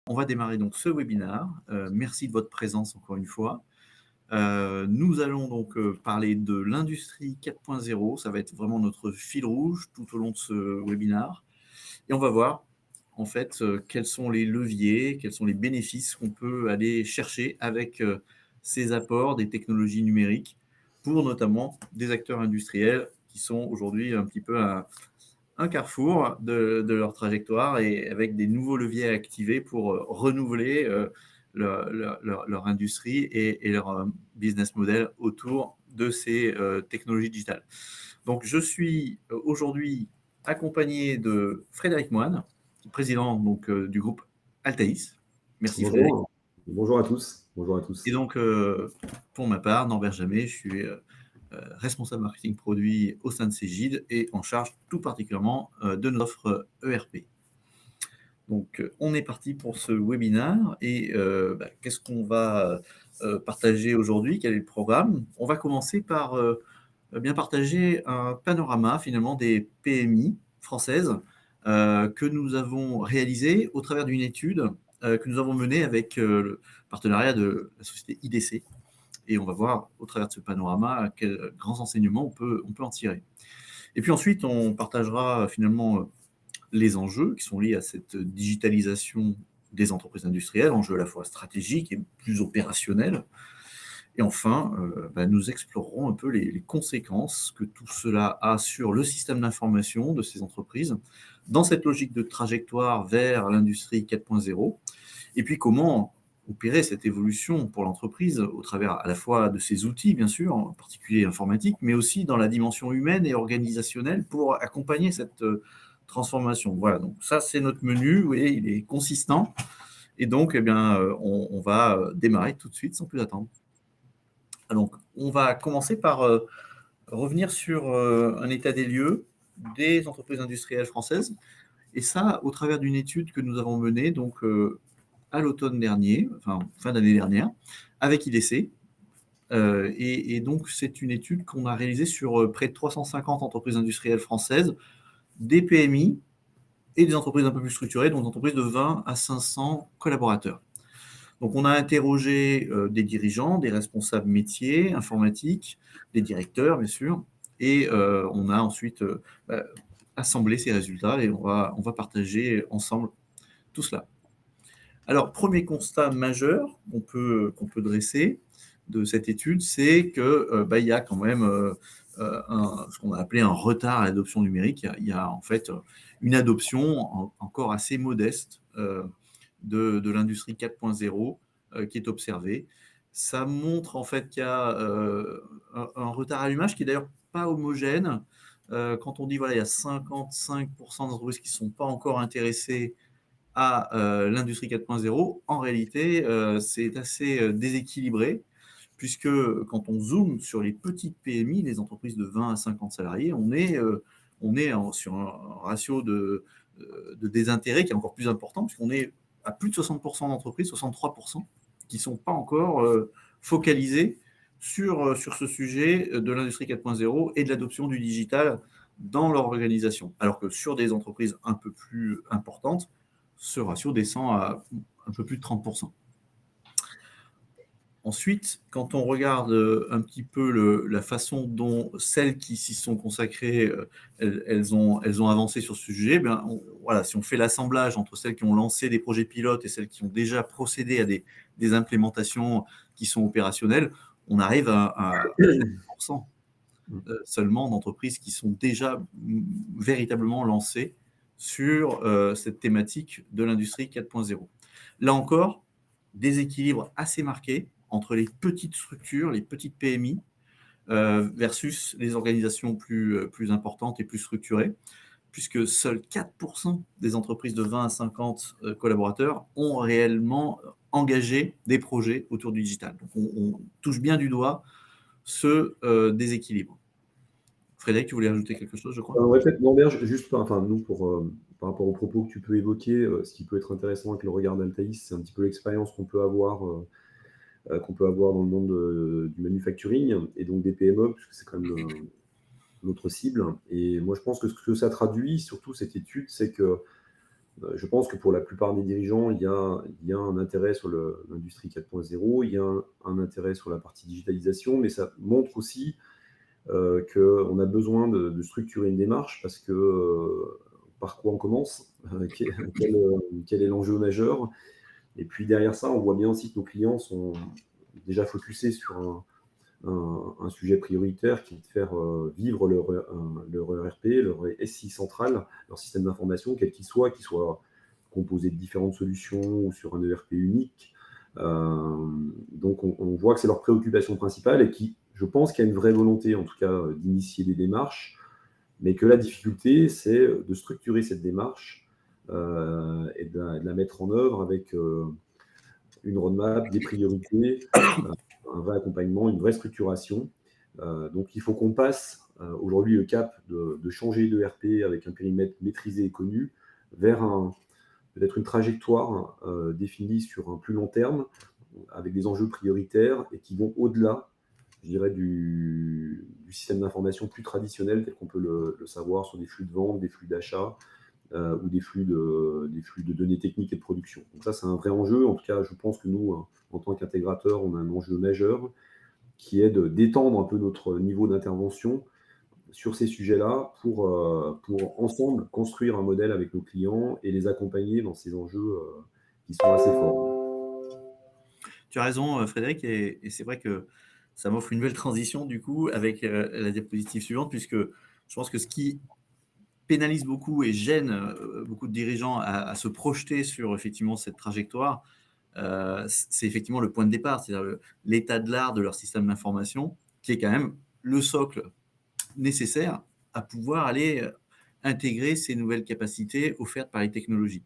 On va démarrer donc ce webinaire. Merci de votre présence encore une fois. Nous allons donc parler de l'industrie 4.0. Ça va être vraiment notre fil rouge tout au long de ce webinaire. Et on va voir en fait quels sont les leviers, quels sont les bénéfices qu'on peut aller chercher avec ces apports des technologies numériques pour notamment des acteurs industriels qui sont aujourd'hui un petit peu un carrefour de leur trajectoire et avec des nouveaux leviers à activer pour renouveler leur industrie et leur business model autour de ces technologies digitales. Donc, je suis aujourd'hui accompagné de Frédéric Moine, président donc, du groupe Altaïs. Merci Frédéric. Bonjour. Bonjour à tous. Bonjour à tous. Et donc, pour ma part, Norbert Jamet, je suis responsable marketing produit au sein de Cégide et en charge tout particulièrement de notre ERP. Donc, on est parti pour ce webinaire et qu'est-ce qu'on va partager aujourd'hui? Quel est le programme? On va commencer par bien partager un panorama finalement des PMI françaises que nous avons réalisées au travers d'une étude que nous avons menée avec le partenariat de la société IDC. Et on va voir au travers de ce panorama quels grands enseignements on peut en tirer. Et puis ensuite, on partagera finalement les enjeux qui sont liés à cette digitalisation des entreprises industrielles, enjeux à la fois stratégiques et plus opérationnels. Et enfin, nous explorerons un peu les conséquences que tout cela a sur le système d'information de ces entreprises dans cette logique de trajectoire vers l'industrie 4.0. Et puis comment opérer cette évolution pour l'entreprise au travers à la fois de ses outils, bien sûr, en particulier informatiques, mais aussi dans la dimension humaine et organisationnelle pour accompagner cette transformation. Voilà, donc ça, c'est notre menu, vous voyez, il est consistant. Et donc, on va démarrer tout de suite sans plus attendre. Donc, on va commencer par revenir sur un état des lieux des entreprises industrielles françaises, et ça au travers d'une étude que nous avons menée donc, à l'automne dernier, enfin fin d'année dernière, avec IDC. Et donc, c'est une étude qu'on a réalisée sur près de 350 entreprises industrielles françaises, des PMI et des entreprises un peu plus structurées, donc des entreprises de 20 à 500 collaborateurs. Donc, on a interrogé des dirigeants, des responsables métiers, informatiques, des directeurs, bien sûr, et on a ensuite assemblé ces résultats et on va partager ensemble tout cela. Alors, premier constat majeur qu'on peut dresser de cette étude, c'est qu'il y a quand même ce qu'on a appelé un retard à l'adoption numérique. Il y a en fait une adoption encore assez modeste de l'industrie 4.0 qui est observée. Ça montre en fait qu'il y a un retard à l'allumage qui est d'ailleurs pas homogène. Quand on dit voilà, il y a 55% d'entreprises qui ne sont pas encore intéressées à l'industrie 4.0, en réalité, c'est assez déséquilibré, puisque quand on zoome sur les petites PMI, les entreprises de 20 à 50 salariés, on est sur un ratio de désintérêt qui est encore plus important, puisqu'on est à plus de 60% d'entreprises, 63%, qui ne sont pas encore focalisées sur ce sujet de l'industrie 4.0 et de l'adoption du digital dans leur organisation. Alors que sur des entreprises un peu plus importantes, ce ratio descend à un peu plus de 30%. Ensuite, quand on regarde un petit peu la façon dont celles qui s'y sont consacrées, elles ont avancé sur ce sujet, voilà, si on fait l'assemblage entre celles qui ont lancé des projets pilotes et celles qui ont déjà procédé à des implémentations qui sont opérationnelles, on arrive à 7% seulement d'entreprises qui sont déjà véritablement lancées sur cette thématique de l'industrie 4.0. Là encore, déséquilibre assez marqué entre les petites structures, les petites PMI, versus les organisations plus importantes et plus structurées, puisque seuls 4% des entreprises de 20 à 50 collaborateurs ont réellement engagé des projets autour du digital. Donc on touche bien du doigt ce déséquilibre. Frédéric, tu voulais ajouter quelque chose, je crois? Ouais, peut-être, Norbert, juste nous, par rapport aux propos que tu peux évoquer, ce qui peut être intéressant avec le regard d'Altaïs, c'est un petit peu l'expérience qu'on peut avoir dans le monde du manufacturing et donc des PME, puisque c'est quand même notre cible. Et moi, je pense que ce que ça traduit, surtout cette étude, c'est que Je pense que pour la plupart des dirigeants, il y a un intérêt sur l'industrie 4.0, il y a un intérêt sur la partie digitalisation, mais ça montre aussi qu'on a besoin de structurer une démarche parce que par quoi on commence, quel est l'enjeu majeur. Et puis derrière ça, on voit bien aussi que nos clients sont déjà focusés sur un sujet prioritaire qui est de faire vivre leur ERP, leur SI central, leur système d'information, quel qu'il soit composé de différentes solutions ou sur un ERP unique. Donc on voit que c'est leur préoccupation principale et qui, je pense qu'il y a une vraie volonté, en tout cas, d'initier des démarches, mais que la difficulté, c'est de structurer cette démarche et de la mettre en œuvre avec une roadmap, des priorités, un vrai accompagnement, une vraie structuration. Donc il faut qu'on passe aujourd'hui le cap de changer de RP avec un périmètre maîtrisé et connu vers peut-être une trajectoire définie sur un plus long terme avec des enjeux prioritaires et qui vont au-delà, je dirais, du système d'information plus traditionnel tel qu'on peut le savoir sur des flux de vente, des flux d'achat ou des flux de données techniques et de production. Donc ça, c'est un vrai enjeu. En tout cas, je pense que nous, en tant qu'intégrateur, on a un enjeu majeur qui est d'étendre un peu notre niveau d'intervention sur ces sujets-là pour ensemble construire un modèle avec nos clients et les accompagner dans ces enjeux qui sont assez forts. Tu as raison, Frédéric, et c'est vrai que ça m'offre une belle transition du coup avec la diapositive suivante, puisque je pense que ce qui pénalise beaucoup et gêne beaucoup de dirigeants à se projeter sur effectivement cette trajectoire, c'est effectivement le point de départ, c'est-à-dire l'état de l'art de leur système d'information, qui est quand même le socle nécessaire à pouvoir aller intégrer ces nouvelles capacités offertes par les technologies.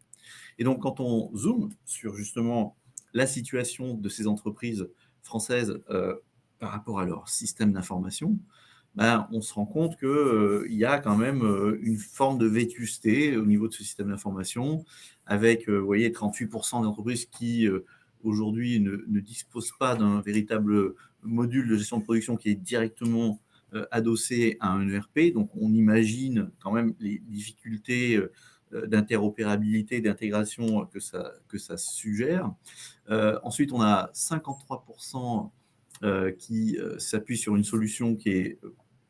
Et donc, quand on zoome sur justement la situation de ces entreprises françaises par rapport à leur système d'information, ben, on se rend compte qu'il y a quand même une forme de vétusté au niveau de ce système d'information, avec, vous voyez, 38% d'entreprises qui, aujourd'hui, ne disposent pas d'un véritable module de gestion de production qui est directement adossé à un ERP. Donc, on imagine quand même les difficultés d'interopérabilité, d'intégration que ça suggère. Ensuite, on a 53% qui s'appuie sur une solution qui est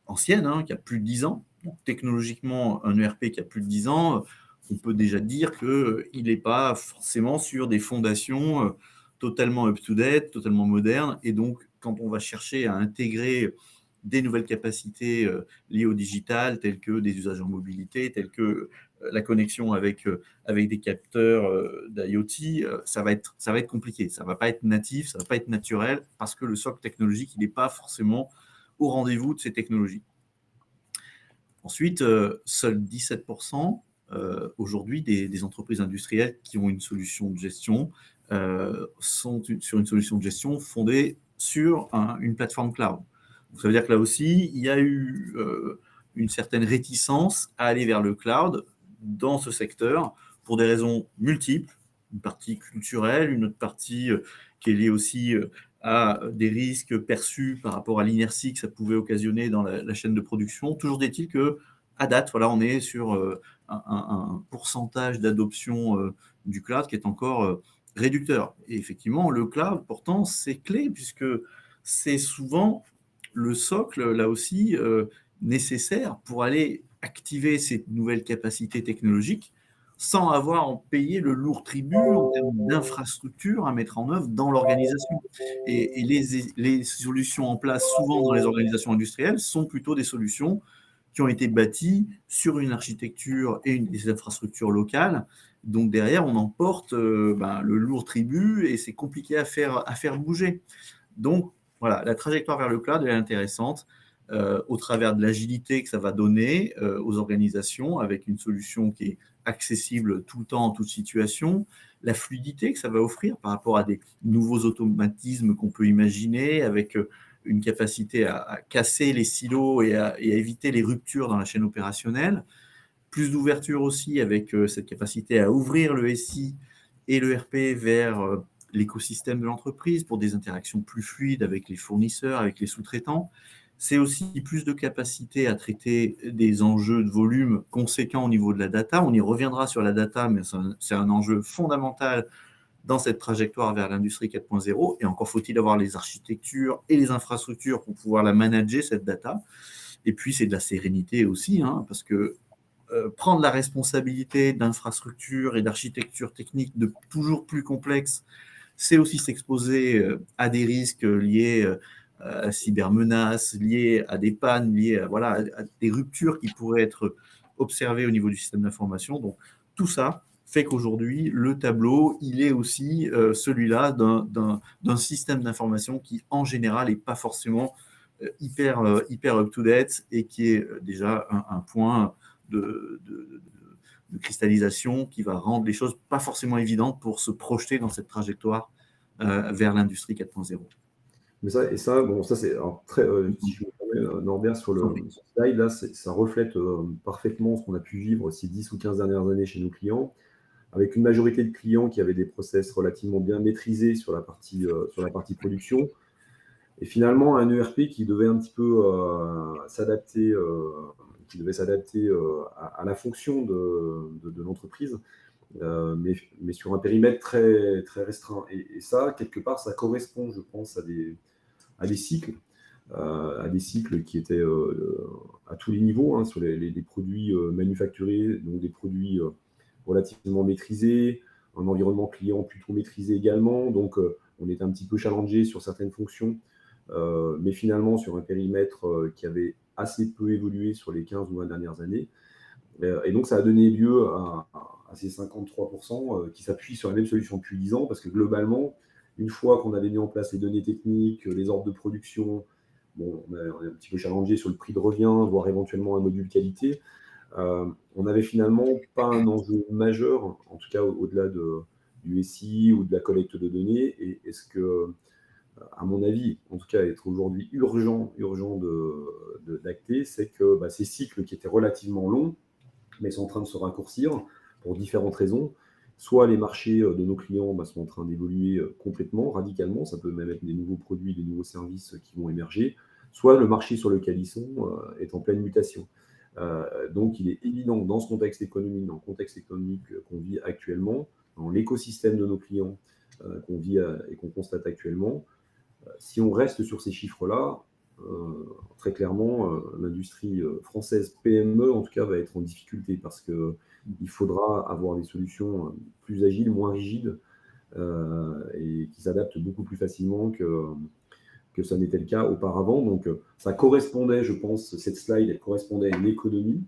ancienne, hein, qui a plus de 10 ans. Donc, technologiquement, un ERP qui a plus de 10 ans, on peut déjà dire qu'il n'est pas forcément sur des fondations totalement up-to-date, totalement modernes. Et donc, quand on va chercher à intégrer des nouvelles capacités liées au digital, telles que des usages en mobilité, telles que la connexion avec des capteurs d'IoT, ça va être compliqué. Ça ne va pas être natif, ça ne va pas être naturel, parce que le socle technologique, il n'est pas forcément au rendez-vous de ces technologies. Ensuite, seuls 17% aujourd'hui des entreprises industrielles qui ont une solution de gestion sont sur une solution de gestion fondée sur une plateforme cloud. Donc, ça veut dire que là aussi, il y a eu une certaine réticence à aller vers le cloud dans ce secteur pour des raisons multiples, une partie culturelle, une autre partie qui est liée aussi à des risques perçus par rapport à l'inertie que ça pouvait occasionner dans la chaîne de production. Toujours est-il qu'à date, voilà, on est sur un pourcentage d'adoption du cloud qui est encore réducteur. Et effectivement, le cloud, pourtant, c'est clé, puisque c'est souvent le socle, là aussi, nécessaire pour aller activer ces nouvelles capacités technologiques sans avoir à en payer le lourd tribut en termes d'infrastructures à mettre en œuvre dans l'organisation. Et les solutions en place, souvent dans les organisations industrielles, sont plutôt des solutions qui ont été bâties sur une architecture et des infrastructures locales. Donc derrière, on emporte le lourd tribut et c'est compliqué à faire bouger. Donc voilà, la trajectoire vers le cloud est intéressante au travers de l'agilité que ça va donner aux organisations avec une solution qui est accessible tout le temps, en toute situation, la fluidité que ça va offrir par rapport à des nouveaux automatismes qu'on peut imaginer, avec une capacité à casser les silos et à éviter les ruptures dans la chaîne opérationnelle, plus d'ouverture aussi avec cette capacité à ouvrir le SI et le RP vers l'écosystème de l'entreprise pour des interactions plus fluides avec les fournisseurs, avec les sous-traitants. c'est aussi plus de capacité à traiter des enjeux de volume conséquents au niveau de la data. On y reviendra sur la data, mais c'est un enjeu fondamental dans cette trajectoire vers l'industrie 4.0. Et encore faut-il avoir les architectures et les infrastructures pour pouvoir la manager, cette data. Et puis, c'est de la sérénité aussi, parce que prendre la responsabilité d'infrastructures et d'architectures techniques de toujours plus complexes, c'est aussi s'exposer à des risques liés à la cybermenace, liés à des pannes, liés à des ruptures qui pourraient être observées au niveau du système d'information. Donc, tout ça fait qu'aujourd'hui, le tableau, il est aussi celui-là d'un système d'information qui, en général, n'est pas forcément hyper up-to-date et qui est déjà un point de cristallisation qui va rendre les choses pas forcément évidentes pour se projeter dans cette trajectoire vers l'industrie 4.0. Mais ça, bon, ça c'est très, si je me permets, Norbert, sur le slide, là, ça reflète parfaitement ce qu'on a pu vivre ces 10 ou 15 dernières années chez nos clients, avec une majorité de clients qui avaient des process relativement bien maîtrisés sur la partie production. Et finalement, un ERP qui devait un petit peu s'adapter, à la fonction de l'entreprise, mais sur un périmètre très, très restreint. Et ça, quelque part, ça correspond, je pense, à des cycles, qui étaient à tous les niveaux, sur les produits manufacturés, donc des produits relativement maîtrisés, un environnement client plutôt maîtrisé également. Donc, on était un petit peu challengé sur certaines fonctions, mais finalement sur un périmètre qui avait assez peu évolué sur les 15 ou 20 dernières années. Et donc, ça a donné lieu à ces 53% qui s'appuient sur la même solution depuis 10 ans, parce que globalement, une fois qu'on avait mis en place les données techniques, les ordres de production, bon, on est un petit peu challengé sur le prix de revient, voire éventuellement un module qualité, on n'avait finalement pas un enjeu majeur, en tout cas au-delà du SI ou de la collecte de données. Et ce que, à mon avis, en tout cas, être aujourd'hui urgent d'acter, c'est que ces cycles qui étaient relativement longs, mais sont en train de se raccourcir pour différentes raisons. Soit les marchés de nos clients sont en train d'évoluer complètement, radicalement, ça peut même être des nouveaux produits, des nouveaux services qui vont émerger, soit le marché sur lequel ils sont est en pleine mutation. Donc il est évident que dans ce contexte économique, dans le contexte économique qu'on vit actuellement, dans l'écosystème de nos clients qu'on vit et qu'on constate actuellement, si on reste sur ces chiffres-là, très clairement, l'industrie française PME, en tout cas, va être en difficulté parce qu'il faudra avoir des solutions plus agiles, moins rigides et qui s'adaptent beaucoup plus facilement que ça n'était le cas auparavant. Donc, ça correspondait, je pense, cette slide, elle correspondait à une économie.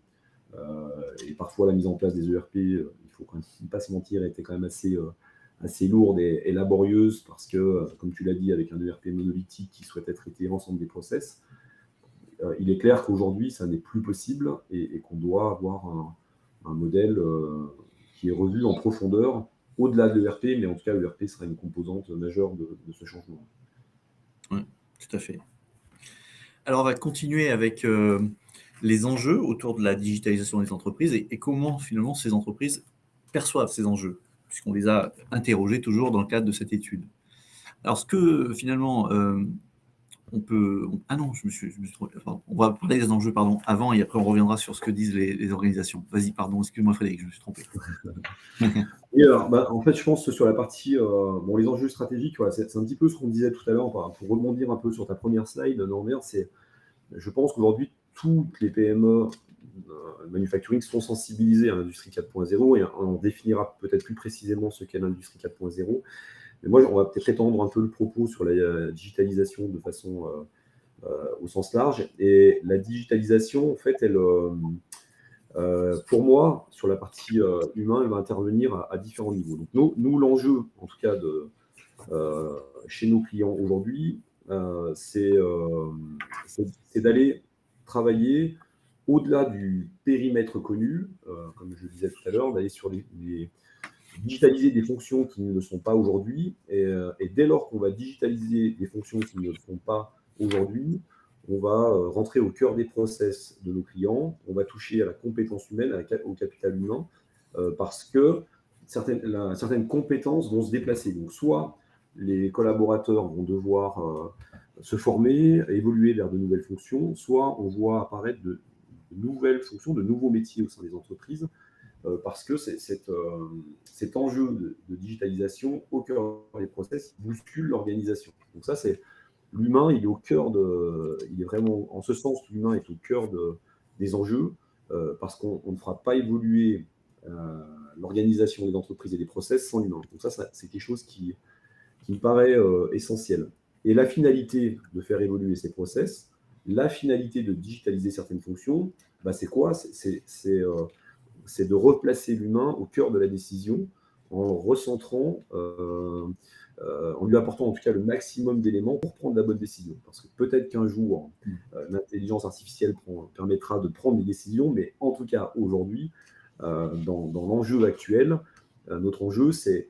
Et parfois, la mise en place des ERP, il ne faut quand même pas se mentir, était quand même assez lourde et laborieuse parce que, comme tu l'as dit, avec un ERP monolithique qui souhaitait traiter l'ensemble des process, il est clair qu'aujourd'hui, ça n'est plus possible et qu'on doit avoir un modèle qui est revu en profondeur au-delà de l'ERP, mais en tout cas, l'ERP sera une composante majeure de ce changement. Oui, tout à fait. Alors, on va continuer avec les enjeux autour de la digitalisation des entreprises et comment, finalement, ces entreprises perçoivent ces enjeux, puisqu'on les a interrogés toujours dans le cadre de cette étude. Alors, ce que, finalement, on peut... Ah non, je me suis trompé. Pardon. On va parler des enjeux, avant, et après, on reviendra sur ce que disent les organisations. Vas-y, pardon, excuse-moi, Frédéric, je me suis trompé. Et alors, en fait, je pense que sur la partie, les enjeux stratégiques, voilà, c'est un petit peu ce qu'on disait tout à l'heure, pour rebondir un peu sur ta première slide, Norbert, je pense qu'aujourd'hui, toutes les PME manufacturing sont sensibilisées à l'industrie 4.0 et on définira peut-être plus précisément ce qu'est l'industrie 4.0. Mais moi, on va peut-être étendre un peu le propos sur la digitalisation de façon au sens large. Et la digitalisation, en fait, elle, pour moi, sur la partie humaine, elle va intervenir à différents niveaux. Donc, nous l'enjeu, en tout cas, chez nos clients aujourd'hui, c'est d'aller travailler au-delà du périmètre connu, comme je le disais tout à l'heure, d'aller sur digitaliser des fonctions qui ne le sont pas aujourd'hui. Et dès lors qu'on va digitaliser des fonctions qui ne le sont pas aujourd'hui, on va rentrer au cœur des process de nos clients, on va toucher à la compétence humaine, au capital humain, parce que certaines compétences vont se déplacer. Donc, soit les collaborateurs vont devoir se former, évoluer vers de nouvelles fonctions, soit on voit apparaître de nouvelles fonctions, de nouveaux métiers au sein des entreprises, parce que cet enjeu de digitalisation au cœur des process bouscule l'organisation. Donc ça, c'est l'humain, il est au cœur il est vraiment, en ce sens, l'humain est au cœur des enjeux, parce qu'on ne fera pas évoluer l'organisation des entreprises et des process sans l'humain. Donc ça c'est quelque chose qui me paraît essentiel. Et la finalité de faire évoluer ces process, la finalité de digitaliser certaines fonctions, bah c'est quoi? C'est de replacer l'humain au cœur de la décision en recentrant, en lui apportant en tout cas le maximum d'éléments pour prendre la bonne décision. Parce que peut-être qu'un jour, l'intelligence artificielle permettra de prendre des décisions, mais en tout cas aujourd'hui, dans l'enjeu actuel, notre enjeu, c'est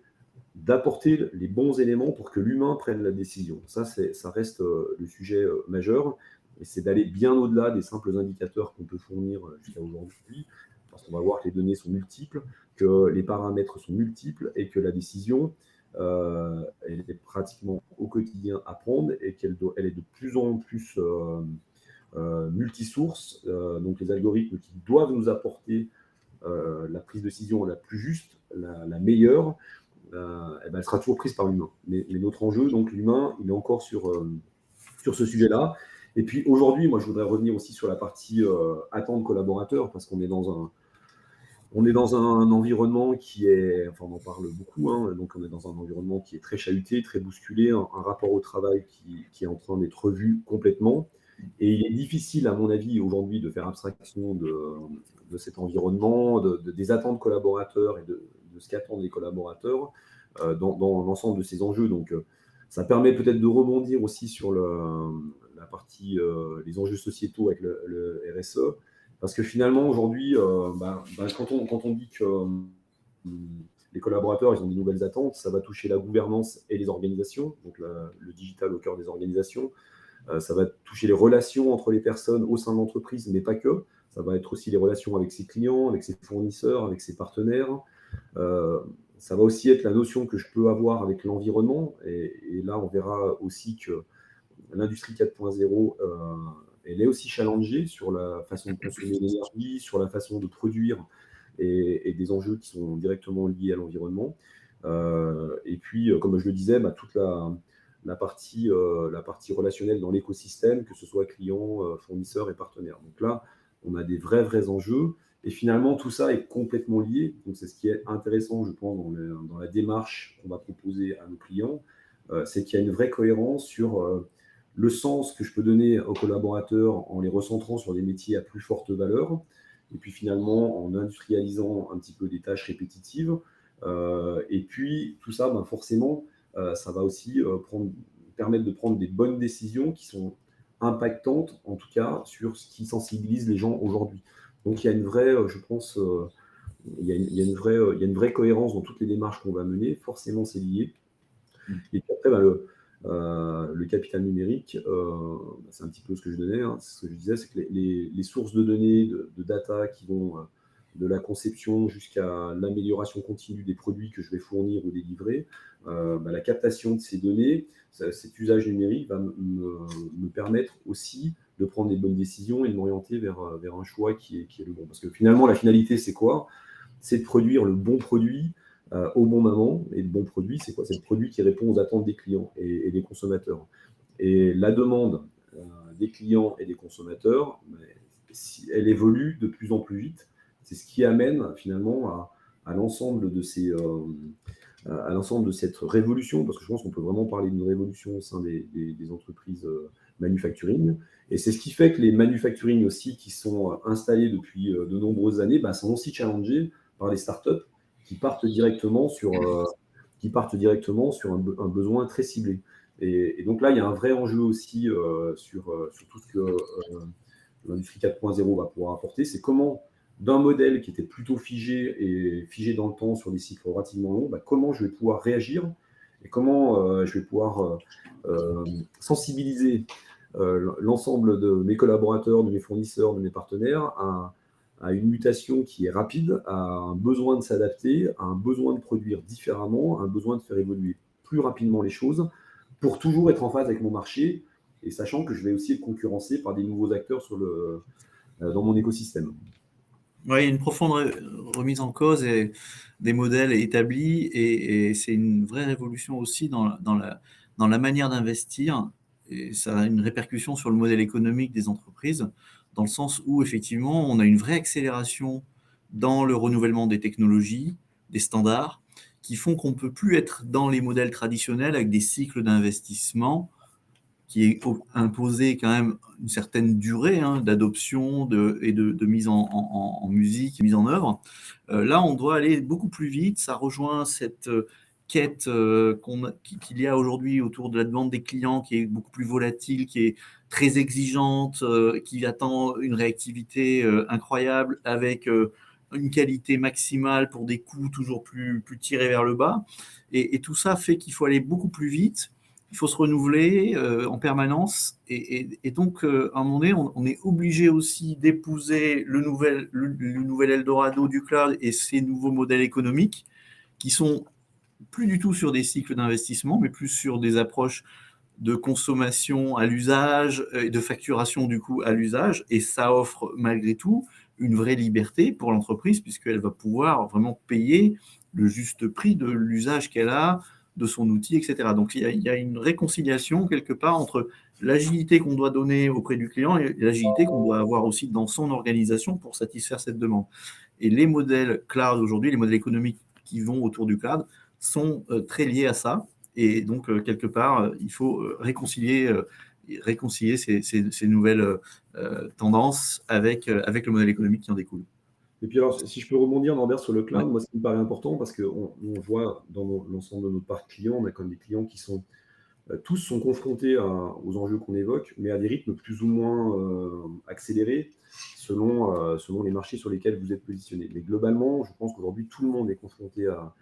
d'apporter les bons éléments pour que l'humain prenne la décision. Ça reste le sujet majeur, et c'est d'aller bien au-delà des simples indicateurs qu'on peut fournir jusqu'à aujourd'hui, parce qu'on va voir que les données sont multiples, que les paramètres sont multiples, et que la décision, elle est pratiquement au quotidien à prendre, et elle est de plus en plus multisource. Donc les algorithmes qui doivent nous apporter la prise de décision la plus juste, la meilleure, elle sera toujours prise par l'humain. Mais notre enjeu, donc l'humain, il est encore sur ce sujet-là. Et puis aujourd'hui, moi, je voudrais revenir aussi sur la partie attente collaborateur, parce qu'on est dans un environnement qui est, enfin on en parle beaucoup, hein, donc on est dans un environnement qui est très chahuté, très bousculé, un rapport au travail qui est en train d'être revu complètement. Et il est difficile, à mon avis, aujourd'hui, de faire abstraction de cet environnement, des attentes collaborateurs et de ce qu'attendent les collaborateurs dans l'ensemble de ces enjeux. Donc, ça permet peut-être de rebondir aussi sur la partie les enjeux sociétaux avec le RSE, parce que finalement, aujourd'hui, quand on dit que les collaborateurs, ils ont des nouvelles attentes, ça va toucher la gouvernance et les organisations, donc le digital au cœur des organisations. Ça va toucher les relations entre les personnes au sein de l'entreprise, mais pas que. Ça va être aussi les relations avec ses clients, avec ses fournisseurs, avec ses partenaires. Ça va aussi être la notion que je peux avoir avec l'environnement. Et là, on verra aussi que l'industrie 4.0, elle est aussi challengée sur la façon de consommer l'énergie, sur la façon de produire et des enjeux qui sont directement liés à l'environnement. Et puis, comme je le disais, toute la partie relationnelle dans l'écosystème, que ce soit clients, fournisseurs et partenaires. Donc là, on a des vrais enjeux. Et finalement, tout ça est complètement lié. Donc c'est ce qui est intéressant, je pense, dans la démarche qu'on va proposer à nos clients. C'est qu'il y a une vraie cohérence sur le sens que je peux donner aux collaborateurs en les recentrant sur des métiers à plus forte valeur. Et puis finalement, en industrialisant un petit peu des tâches répétitives. Et puis tout ça, forcément, ça va aussi permettre de prendre des bonnes décisions qui sont impactantes, en tout cas, sur ce qui sensibilise les gens aujourd'hui. Donc il y a une vraie, je pense, il y a une vraie cohérence dans toutes les démarches qu'on va mener. Forcément, c'est lié. Et puis après, le capital numérique, c'est un petit peu ce que je donnais. Ce que je disais, c'est que les sources de données, de data qui vont de la conception jusqu'à l'amélioration continue des produits que je vais fournir ou délivrer, la captation de ces données, cet usage numérique va me permettre aussi de prendre des bonnes décisions et de m'orienter vers un choix qui est le bon. Parce que finalement, la finalité, c'est quoi? C'est de produire le bon produit au bon moment. Et le bon produit, c'est quoi? C'est le produit qui répond aux attentes des clients et des consommateurs. Et la demande des clients et des consommateurs, elle évolue de plus en plus vite. C'est ce qui amène finalement à l'ensemble de cette révolution, parce que je pense qu'on peut vraiment parler d'une révolution au sein des entreprises manufacturing. Et c'est ce qui fait que les manufacturing aussi qui sont installés depuis de nombreuses années sont aussi challengés par les startups qui partent directement sur un besoin très ciblé. Et donc là, il y a un vrai enjeu aussi sur tout ce que l'industrie 4.0 va pouvoir apporter. C'est comment, d'un modèle qui était plutôt figé dans le temps sur des cycles relativement longs, comment je vais pouvoir réagir et comment je vais pouvoir sensibiliser l'ensemble de mes collaborateurs, de mes fournisseurs, de mes partenaires à une mutation qui est rapide, à un besoin de s'adapter, à un besoin de produire différemment, à un besoin de faire évoluer plus rapidement les choses pour toujours être en phase avec mon marché et sachant que je vais aussi être concurrencé par des nouveaux acteurs dans mon écosystème. Oui, il y a une profonde remise en cause des modèles établis et c'est une vraie révolution aussi dans la manière d'investir et ça a une répercussion sur le modèle économique des entreprises, dans le sens où effectivement on a une vraie accélération dans le renouvellement des technologies, des standards, qui font qu'on ne peut plus être dans les modèles traditionnels avec des cycles d'investissement qui est imposé quand même une certaine durée d'adoption et de mise en musique, mise en œuvre. Là, on doit aller beaucoup plus vite. Ça rejoint cette quête qu'il y a aujourd'hui autour de la demande des clients qui est beaucoup plus volatile, qui est très exigeante, qui attend une réactivité incroyable avec une qualité maximale pour des coûts toujours plus tirés vers le bas. Et tout ça fait qu'il faut aller beaucoup plus vite. Il faut se renouveler en permanence et donc à un moment donné, on est obligé aussi d'épouser le nouvel Eldorado du cloud et ses nouveaux modèles économiques qui sont plus du tout sur des cycles d'investissement, mais plus sur des approches de consommation à l'usage et de facturation du coup à l'usage. Et ça offre malgré tout une vraie liberté pour l'entreprise puisqu'elle va pouvoir vraiment payer le juste prix de l'usage qu'elle a, de son outil, etc. Donc il y a une réconciliation quelque part entre l'agilité qu'on doit donner auprès du client et l'agilité qu'on doit avoir aussi dans son organisation pour satisfaire cette demande. Et les modèles cloud aujourd'hui, les modèles économiques qui vont autour du cloud sont très liés à ça. Et donc, quelque part, il faut réconcilier ces nouvelles tendances avec le modèle économique qui en découle. Et puis alors, si je peux rebondir, Norbert, sur le cloud, moi, ce qui me paraît important, parce qu'on voit dans l'ensemble de notre parc client, on a quand même des clients qui sont tous sont confrontés aux enjeux qu'on évoque, mais à des rythmes plus ou moins accélérés selon les marchés sur lesquels vous êtes positionné. Mais globalement, je pense qu'aujourd'hui, tout le monde est confronté à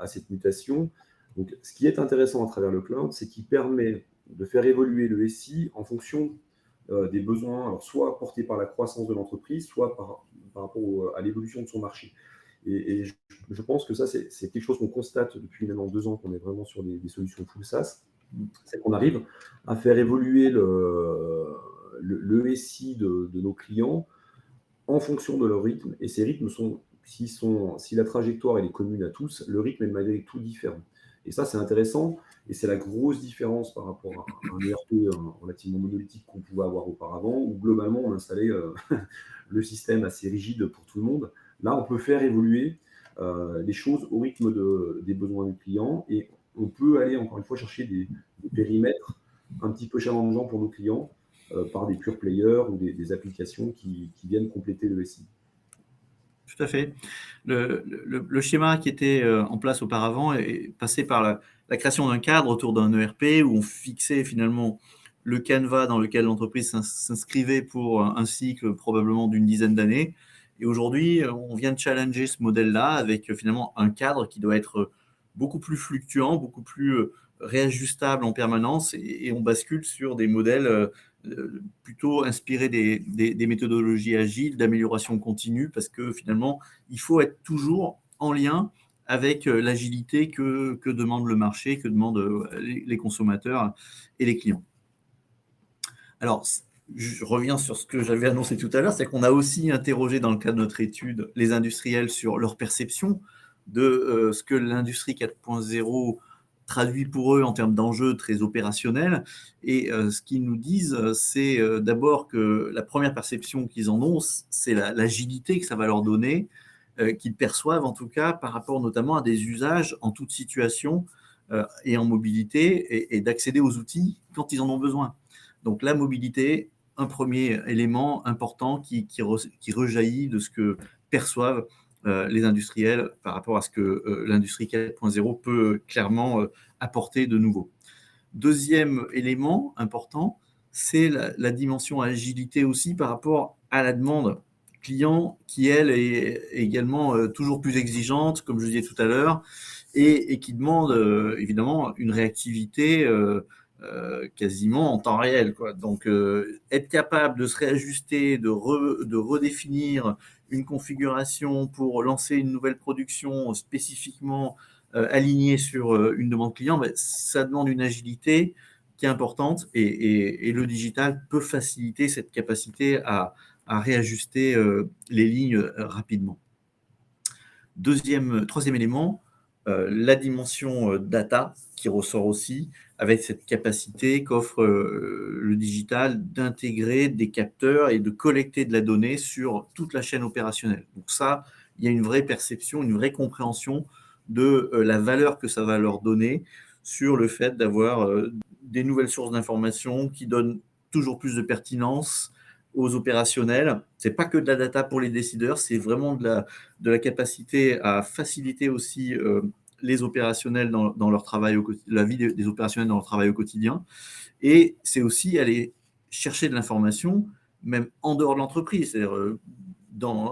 cette mutation. Donc, ce qui est intéressant à travers le cloud, c'est qu'il permet de faire évoluer le SI en fonction des besoins, alors soit portés par la croissance de l'entreprise, soit par rapport à l'évolution de son marché. Et je pense que ça, c'est quelque chose qu'on constate depuis maintenant 2 ans, qu'on est vraiment sur des solutions full SaaS, c'est qu'on arrive à faire évoluer le SI de nos clients en fonction de leur rythme. Et ces rythmes si la trajectoire elle est commune à tous, le rythme est malgré tout différent. Et ça, c'est intéressant. Et c'est la grosse différence par rapport à un ERP relativement monolithique qu'on pouvait avoir auparavant, où globalement, on installait le système assez rigide pour tout le monde. Là, on peut faire évoluer les choses au rythme des besoins du client et on peut aller, encore une fois, chercher des périmètres un petit peu challengeants pour nos clients par des pure players ou des applications qui viennent compléter le SI. Tout à fait. Le schéma qui était en place auparavant est passé par la création d'un cadre autour d'un ERP où on fixait finalement le canevas dans lequel l'entreprise s'inscrivait pour un cycle probablement d'une dizaine d'années. Et aujourd'hui, on vient de challenger ce modèle-là avec finalement un cadre qui doit être beaucoup plus fluctuant, beaucoup plus réajustable en permanence et on bascule sur des modèles plutôt inspirés des méthodologies agiles d'amélioration continue parce que finalement, il faut être toujours en lien avec l'agilité que demande le marché, que demandent les consommateurs et les clients. Alors, je reviens sur ce que j'avais annoncé tout à l'heure, c'est qu'on a aussi interrogé dans le cadre de notre étude les industriels sur leur perception de ce que l'industrie 4.0 traduit pour eux en termes d'enjeux très opérationnels. Et ce qu'ils nous disent, c'est d'abord que la première perception qu'ils en ont, c'est l'agilité que ça va leur donner, qu'ils perçoivent en tout cas par rapport notamment à des usages en toute situation et en mobilité et d'accéder aux outils quand ils en ont besoin. Donc la mobilité, un premier élément important qui rejaillit de ce que perçoivent les industriels par rapport à ce que l'industrie 4.0 peut clairement apporter de nouveau. Deuxième élément important, c'est la dimension agilité aussi par rapport à la demande client qui, elle, est également toujours plus exigeante, comme je disais tout à l'heure, et qui demande évidemment une réactivité quasiment en temps réel, quoi. Donc, être capable de se réajuster, de redéfinir une configuration pour lancer une nouvelle production spécifiquement alignée sur une demande client, ben, ça demande une agilité qui est importante et le digital peut faciliter cette capacité à réajuster les lignes rapidement. Troisième élément, la dimension data qui ressort aussi avec cette capacité qu'offre le digital d'intégrer des capteurs et de collecter de la donnée sur toute la chaîne opérationnelle. Donc ça, il y a une vraie perception, une vraie compréhension de la valeur que ça va leur donner sur le fait d'avoir des nouvelles sources d'informations qui donnent toujours plus de pertinence aux opérationnels. Ce n'est pas que de la data pour les décideurs, c'est vraiment de la capacité à faciliter aussi les opérationnels dans leur travail, la vie des opérationnels dans leur travail au quotidien. Et c'est aussi aller chercher de l'information, même en dehors de l'entreprise. C'est-à-dire,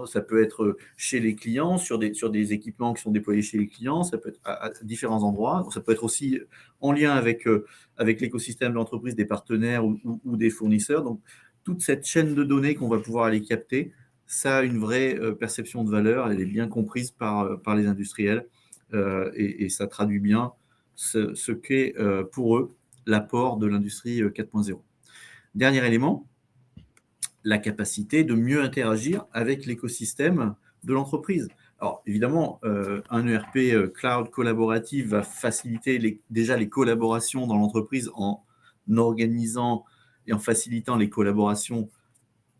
ça peut être chez les clients, sur des équipements qui sont déployés chez les clients, ça peut être à différents endroits, ça peut être aussi en lien avec l'écosystème de l'entreprise, des partenaires ou des fournisseurs. Donc, toute cette chaîne de données qu'on va pouvoir aller capter, ça a une vraie perception de valeur, elle est bien comprise par les industriels et ça traduit bien ce qu'est pour eux l'apport de l'industrie 4.0. Dernier élément, la capacité de mieux interagir avec l'écosystème de l'entreprise. Alors, évidemment, un ERP cloud collaboratif va faciliter déjà les collaborations dans l'entreprise en organisant et en facilitant les collaborations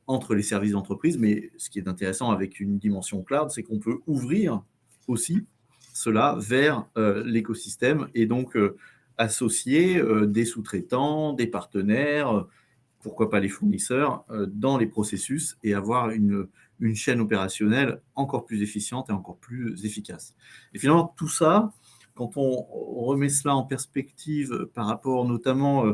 entre les services d'entreprise. Mais ce qui est intéressant avec une dimension cloud, c'est qu'on peut ouvrir aussi cela vers l'écosystème et donc associer des sous-traitants, des partenaires, pourquoi pas les fournisseurs, dans les processus et avoir une chaîne opérationnelle encore plus efficiente et encore plus efficace. Et finalement, tout ça, quand on remet cela en perspective par rapport notamment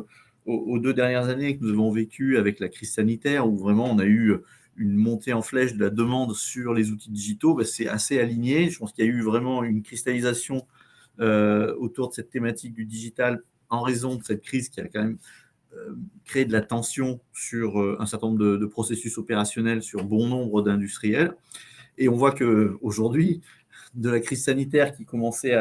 aux 2 dernières années que nous avons vécues avec la crise sanitaire, où vraiment on a eu une montée en flèche de la demande sur les outils digitaux, c'est assez aligné. Je pense qu'il y a eu vraiment une cristallisation autour de cette thématique du digital en raison de cette crise qui a quand même créé de la tension sur un certain nombre de processus opérationnels sur bon nombre d'industriels. Et on voit qu'aujourd'hui, de la crise sanitaire qui commençait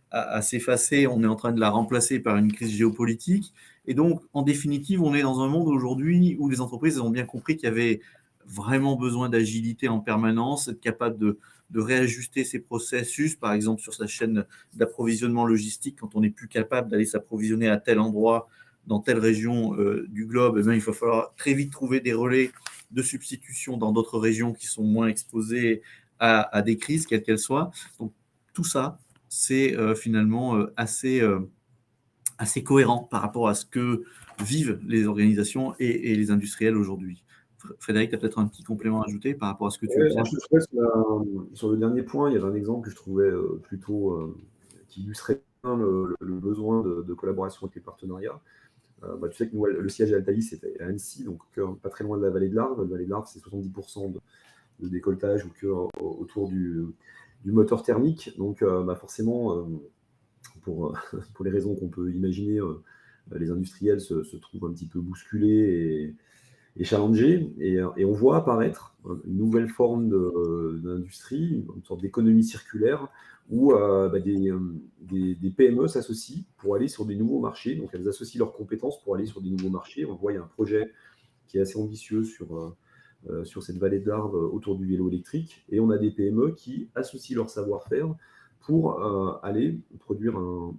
à s'effacer, on est en train de la remplacer par une crise géopolitique. Et donc, en définitive, on est dans un monde aujourd'hui où les entreprises ont bien compris qu'il y avait vraiment besoin d'agilité en permanence, être capable de réajuster ses processus, par exemple sur sa chaîne d'approvisionnement logistique, quand on n'est plus capable d'aller s'approvisionner à tel endroit, dans telle région du globe, eh bien, il va falloir très vite trouver des relais de substitution dans d'autres régions qui sont moins exposées à des crises, quelles qu'elles soient. Donc, tout ça, c'est finalement assez cohérent par rapport à ce que vivent les organisations et les industriels aujourd'hui. Frédéric, tu as peut-être un petit complément à ajouter par rapport à ce que tu veux dire. Sur le dernier point, il y avait un exemple que je trouvais plutôt qui illustrait bien le besoin de collaboration avec les partenariats. Tu sais que nous, le siège d'Altaïs est à Annecy, donc pas très loin de la vallée de l'Arve. La vallée de l'Arve, c'est 70% de décolletage autour du moteur thermique. Donc forcément, pour les raisons qu'on peut imaginer, les industriels se trouvent un petit peu bousculés et challengés. Et on voit apparaître une nouvelle forme d'industrie, une sorte d'économie circulaire, où des PME s'associent pour aller sur des nouveaux marchés. Donc, elles associent leurs compétences pour aller sur des nouveaux marchés. On voit, il y a un projet qui est assez ambitieux sur cette vallée de l'Arve autour du vélo électrique. Et on a des PME qui associent leur savoir-faire pour aller produire un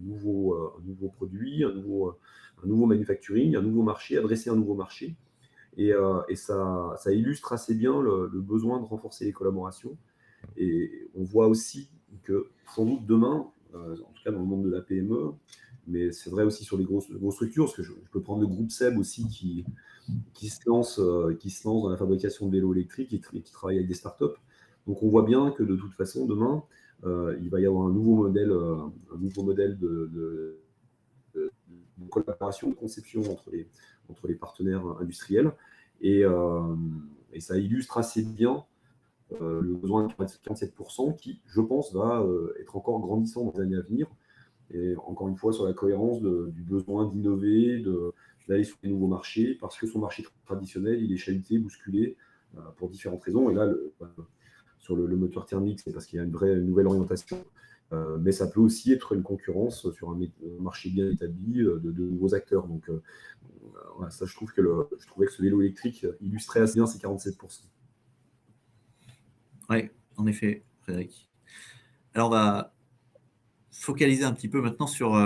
nouveau produit, un nouveau manufacturing, un nouveau marché, adresser un nouveau marché. Et ça illustre assez bien le besoin de renforcer les collaborations. Et on voit aussi que sans doute demain, en tout cas dans le monde de la PME, mais c'est vrai aussi sur les grosses structures, parce que je peux prendre le groupe SEB aussi qui se lance dans la fabrication de vélos électriques et qui travaille avec des startups. Donc on voit bien que de toute façon, demain, il va y avoir un nouveau modèle de collaboration, de conception entre les partenaires industriels. Et ça illustre assez bien le besoin de 47% qui, je pense, va être encore grandissant dans les années à venir. Et encore une fois, sur la cohérence du besoin d'innover, d'aller sur des nouveaux marchés, parce que son marché traditionnel, il est chahuté, bousculé, pour différentes raisons. Et là, sur le moteur thermique, c'est parce qu'il y a une nouvelle orientation. Mais ça peut aussi être une concurrence sur un marché bien établi de nouveaux acteurs. Donc, voilà, ça, je trouvais que ce vélo électrique illustrait assez bien ces 47%. Oui, en effet, Frédéric. Alors, on va focaliser un petit peu maintenant sur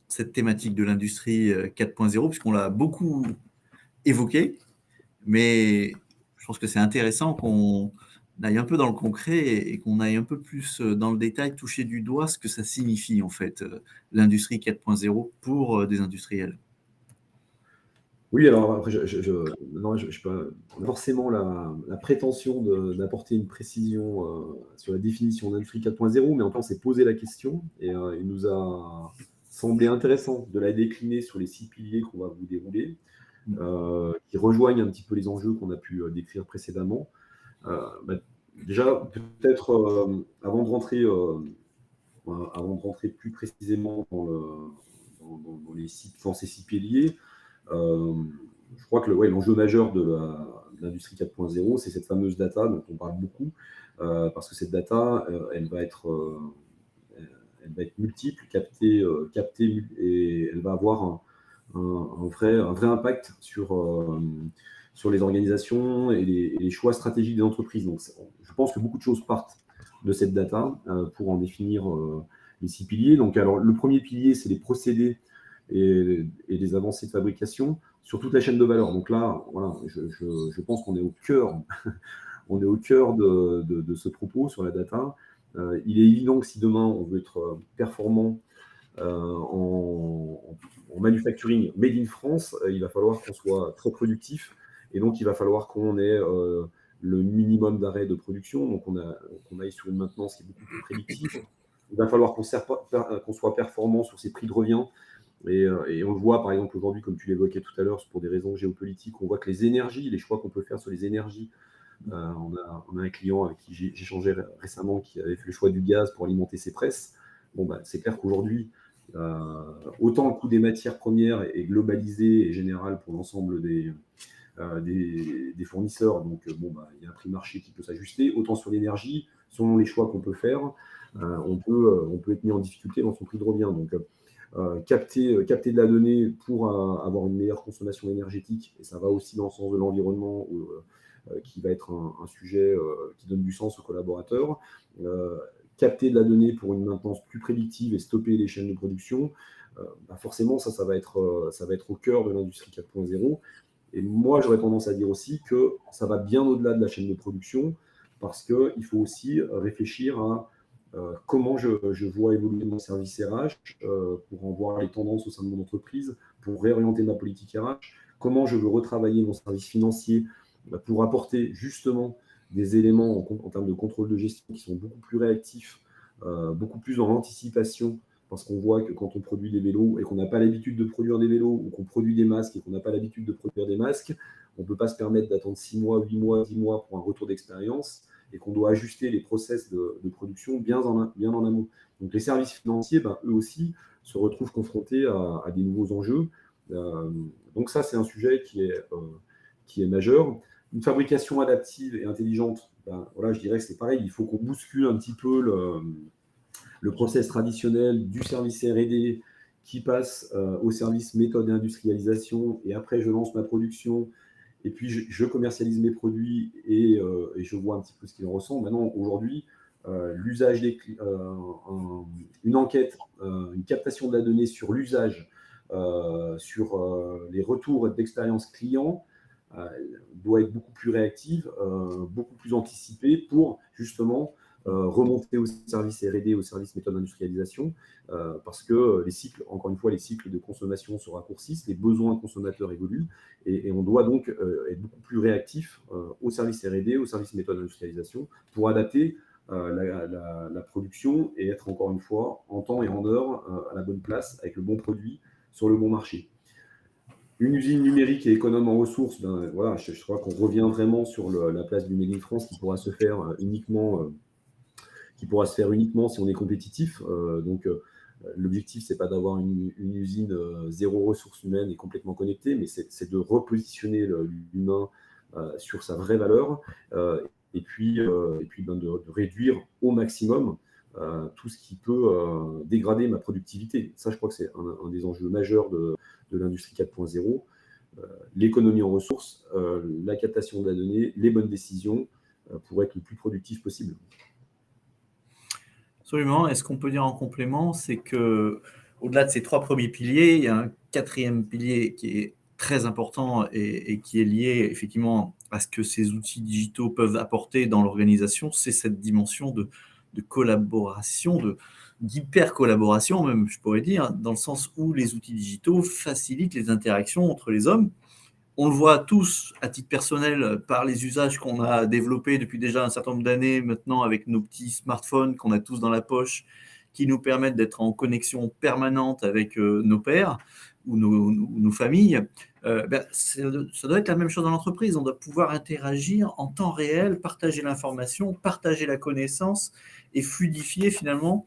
cette thématique de l'industrie 4.0, puisqu'on l'a beaucoup évoqué, mais je pense que c'est intéressant qu'on aille un peu dans le concret et qu'on aille un peu plus dans le détail, toucher du doigt ce que ça signifie en fait, l'industrie 4.0 pour des industriels. Oui, alors après, non, je pas forcément la prétention d'apporter une précision sur la définition d'industrie 4.0, mais en temps, on s'est posé la question et il nous a semblé intéressant de la décliner sur les 6 piliers qu'on va vous dérouler, qui rejoignent un petit peu les enjeux qu'on a pu décrire précédemment. Déjà, peut-être avant de rentrer plus précisément dans ces 6 piliers, je crois que l'enjeu majeur de l'industrie 4.0, c'est cette fameuse data dont on parle beaucoup, parce que cette data, elle va être multiple, captée, et elle va avoir un vrai impact sur les organisations et les choix stratégiques des entreprises. Donc, je pense que beaucoup de choses partent de cette data pour en définir les 6 piliers. Donc, alors, le premier pilier, c'est les procédés et les avancées de fabrication sur toute la chaîne de valeur. Donc là, voilà, je pense qu'on est au cœur, de ce propos sur la data. Il est évident que si demain on veut être performant en manufacturing made in France, il va falloir qu'on soit très productif et donc il va falloir qu'on ait le minimum d'arrêt de production, donc qu'on aille sur une maintenance qui est beaucoup plus prédictive. Il va falloir qu'on soit performant sur ses prix de revient. Et on le voit, par exemple, aujourd'hui, comme tu l'évoquais tout à l'heure, pour des raisons géopolitiques, on voit que les énergies, les choix qu'on peut faire sur les énergies, on a un client avec qui j'ai échangé récemment qui avait fait le choix du gaz pour alimenter ses presses. Bon, c'est clair qu'aujourd'hui, autant le coût des matières premières est globalisé et général pour l'ensemble des fournisseurs, donc il y a un prix marché qui peut s'ajuster, autant sur l'énergie, selon les choix qu'on peut faire, on peut être mis en difficulté dans son prix de revient. Donc, capter de la donnée pour avoir une meilleure consommation énergétique, et ça va aussi dans le sens de l'environnement, qui va être un sujet qui donne du sens aux collaborateurs. Capter de la donnée pour une maintenance plus prédictive et stopper les chaînes de production, forcément, ça va être au cœur de l'industrie 4.0. Et moi, j'aurais tendance à dire aussi que ça va bien au-delà de la chaîne de production, parce qu'il faut aussi réfléchir à comment je vois évoluer mon service RH pour en voir les tendances au sein de mon entreprise, pour réorienter ma politique RH, comment je veux retravailler mon service financier pour apporter justement des éléments en termes de contrôle de gestion qui sont beaucoup plus réactifs, beaucoup plus dans l'anticipation, parce qu'on voit que quand on produit des vélos et qu'on n'a pas l'habitude de produire des vélos, ou qu'on produit des masques et qu'on n'a pas l'habitude de produire des masques, on ne peut pas se permettre d'attendre 6 mois, 8 mois, 10 mois pour un retour d'expérience, et qu'on doit ajuster les process de production bien en amont. Donc les services financiers, eux aussi, se retrouvent confrontés à des nouveaux enjeux. Donc ça, c'est un sujet qui est majeur. Une fabrication adaptive et intelligente, voilà, je dirais que c'est pareil, il faut qu'on bouscule un petit peu le process traditionnel du service R&D qui passe au service méthode et industrialisation, et après je lance ma production, et puis je commercialise mes produits et je vois un petit peu ce qu'il en ressent. Maintenant, aujourd'hui, l'usage une enquête, une captation de la donnée sur l'usage, sur les retours d'expérience client, doit être beaucoup plus réactive, beaucoup plus anticipée pour justement remonter au service R&D, au service méthode d'industrialisation, parce que les cycles, encore une fois, les cycles de consommation se raccourcissent, les besoins consommateurs évoluent, et on doit donc être beaucoup plus réactif au service R&D, au service méthode d'industrialisation, pour adapter la production et être encore une fois en temps et en heure à la bonne place, avec le bon produit sur le bon marché. Une usine numérique et économe en ressources, voilà, je crois qu'on revient vraiment sur la place du Made in France qui pourra se faire uniquement si on est compétitif. Donc, l'objectif, ce n'est pas d'avoir une usine zéro ressources humaines et complètement connectée, mais c'est de repositionner l'humain sur sa vraie valeur, et puis de réduire au maximum tout ce qui peut dégrader ma productivité. Ça, je crois que c'est un des enjeux majeurs de l'industrie 4.0. L'économie en ressources, la captation de la donnée, les bonnes décisions pour être le plus productif possible. Absolument. Et ce qu'on peut dire en complément, c'est que au-delà de ces 3 premiers piliers, il y a un 4e pilier qui est très important et qui est lié effectivement à ce que ces outils digitaux peuvent apporter dans l'organisation, c'est cette dimension de collaboration, d'hyper-collaboration même, je pourrais dire, dans le sens où les outils digitaux facilitent les interactions entre les hommes. On le voit tous à titre personnel par les usages qu'on a développés depuis déjà un certain nombre d'années maintenant avec nos petits smartphones qu'on a tous dans la poche, qui nous permettent d'être en connexion permanente avec nos pairs ou nos familles. Ça doit être la même chose dans l'entreprise. On doit pouvoir interagir en temps réel, partager l'information, partager la connaissance et fluidifier finalement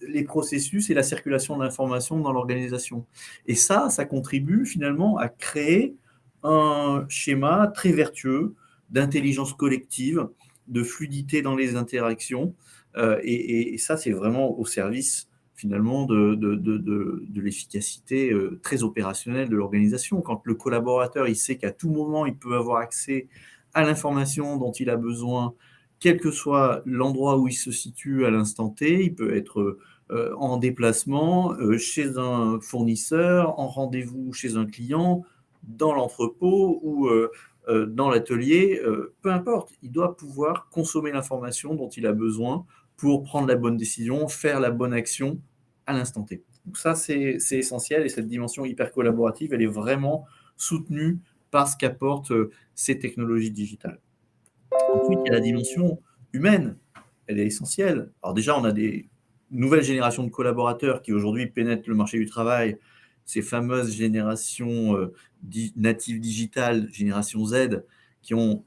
les processus et la circulation de l'information dans l'organisation. Et ça contribue finalement à créer un schéma très vertueux d'intelligence collective, de fluidité dans les interactions. Et ça, c'est vraiment au service finalement de l'efficacité très opérationnelle de l'organisation. Quand le collaborateur, il sait qu'à tout moment, il peut avoir accès à l'information dont il a besoin, quel que soit l'endroit où il se situe à l'instant T, il peut être en déplacement, chez un fournisseur, en rendez-vous chez un client, dans l'entrepôt ou dans l'atelier, peu importe, il doit pouvoir consommer l'information dont il a besoin pour prendre la bonne décision, faire la bonne action à l'instant T. Donc ça, c'est essentiel et cette dimension hyper collaborative, elle est vraiment soutenue par ce qu'apportent ces technologies digitales. Ensuite, il y a la dimension humaine, elle est essentielle. Alors déjà, on a des nouvelles générations de collaborateurs qui aujourd'hui pénètrent le marché du travail, ces fameuses générations natives digitales, génération Z, qui ont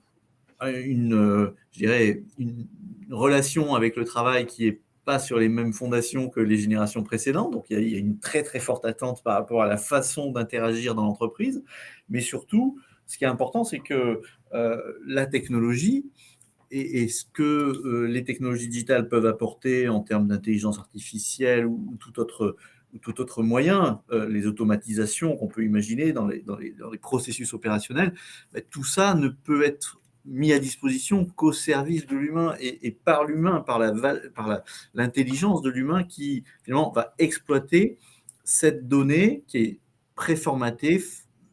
je dirais, une relation avec le travail qui n'est pas sur les mêmes fondations que les générations précédentes. Donc, il y a une très, très forte attente par rapport à la façon d'interagir dans l'entreprise. Mais surtout, ce qui est important, c'est que la technologie et ce que les technologies digitales peuvent apporter en termes d'intelligence artificielle ou tout autre moyen, les automatisations qu'on peut imaginer dans les processus opérationnels, tout ça ne peut être mis à disposition qu'au service de l'humain et par l'humain, par l'intelligence de l'humain qui finalement va exploiter cette donnée qui est préformatée,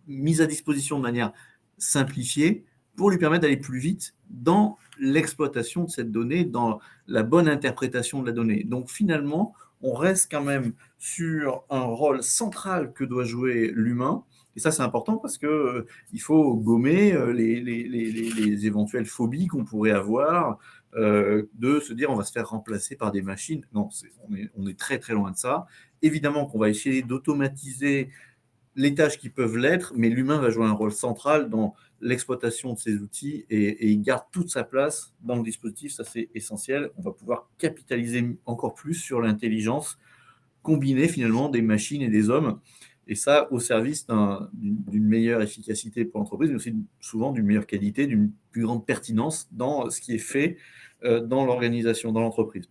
mise à disposition de manière simplifiée pour lui permettre d'aller plus vite dans l'exploitation de cette donnée, dans la bonne interprétation de la donnée. Donc finalement, on reste quand même sur un rôle central que doit jouer l'humain. Et ça, c'est important parce qu'il faut gommer les éventuelles phobies qu'on pourrait avoir de se dire on va se faire remplacer par des machines. Non, on est très très loin de ça. Évidemment qu'on va essayer d'automatiser les tâches qui peuvent l'être, mais l'humain va jouer un rôle central dans l'exploitation de ces outils et il garde toute sa place dans le dispositif, ça c'est essentiel. On va pouvoir capitaliser encore plus sur l'intelligence combinée finalement des machines et des hommes, et ça au service d'une meilleure efficacité pour l'entreprise, mais aussi souvent d'une meilleure qualité, d'une plus grande pertinence dans ce qui est fait dans l'organisation, dans l'entreprise.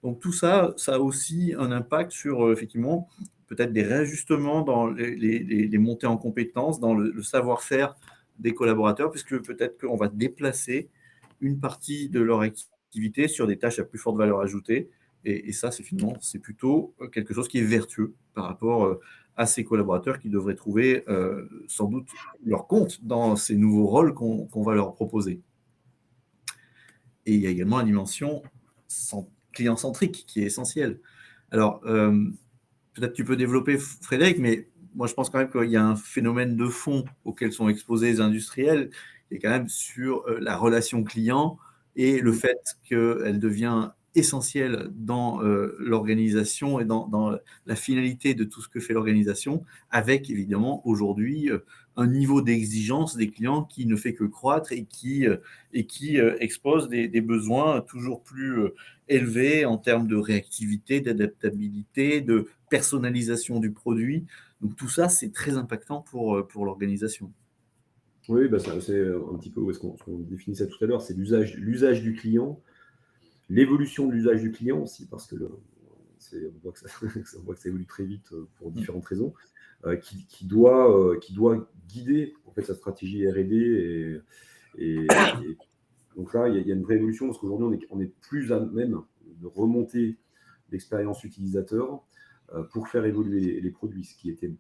Donc tout ça, ça a aussi un impact sur effectivement peut-être des réajustements dans les montées en compétences, dans le savoir-faire des collaborateurs, puisque peut-être qu'on va déplacer une partie de leur activité sur des tâches à plus forte valeur ajoutée. Et ça, finalement, c'est plutôt quelque chose qui est vertueux par rapport à ces collaborateurs qui devraient trouver sans doute leur compte dans ces nouveaux rôles qu'on va leur proposer. Et il y a également la dimension client-centrique qui est essentielle. Alors, peut-être tu peux développer, Frédéric, mais moi, je pense quand même qu'il y a un phénomène de fond auquel sont exposés les industriels, qui est quand même sur la relation client et le fait qu'elle devient essentielle dans l'organisation et dans la finalité de tout ce que fait l'organisation, avec évidemment aujourd'hui un niveau d'exigence des clients qui ne fait que croître et qui expose des besoins toujours plus élevés en termes de réactivité, d'adaptabilité, de personnalisation du produit. Donc tout ça, c'est très impactant pour l'organisation. Oui, c'est un petit peu où est-ce qu'on définissait tout à l'heure, c'est l'usage du client. l'évolution de l'usage du client aussi, parce que on voit que ça, on voit que ça évolue très vite pour différentes raisons, qui doit guider en fait, sa stratégie R&D. Et donc là, il y a une vraie évolution, parce qu'aujourd'hui, on est plus à même de remonter l'expérience utilisateur pour faire évoluer les produits, ce qui n'était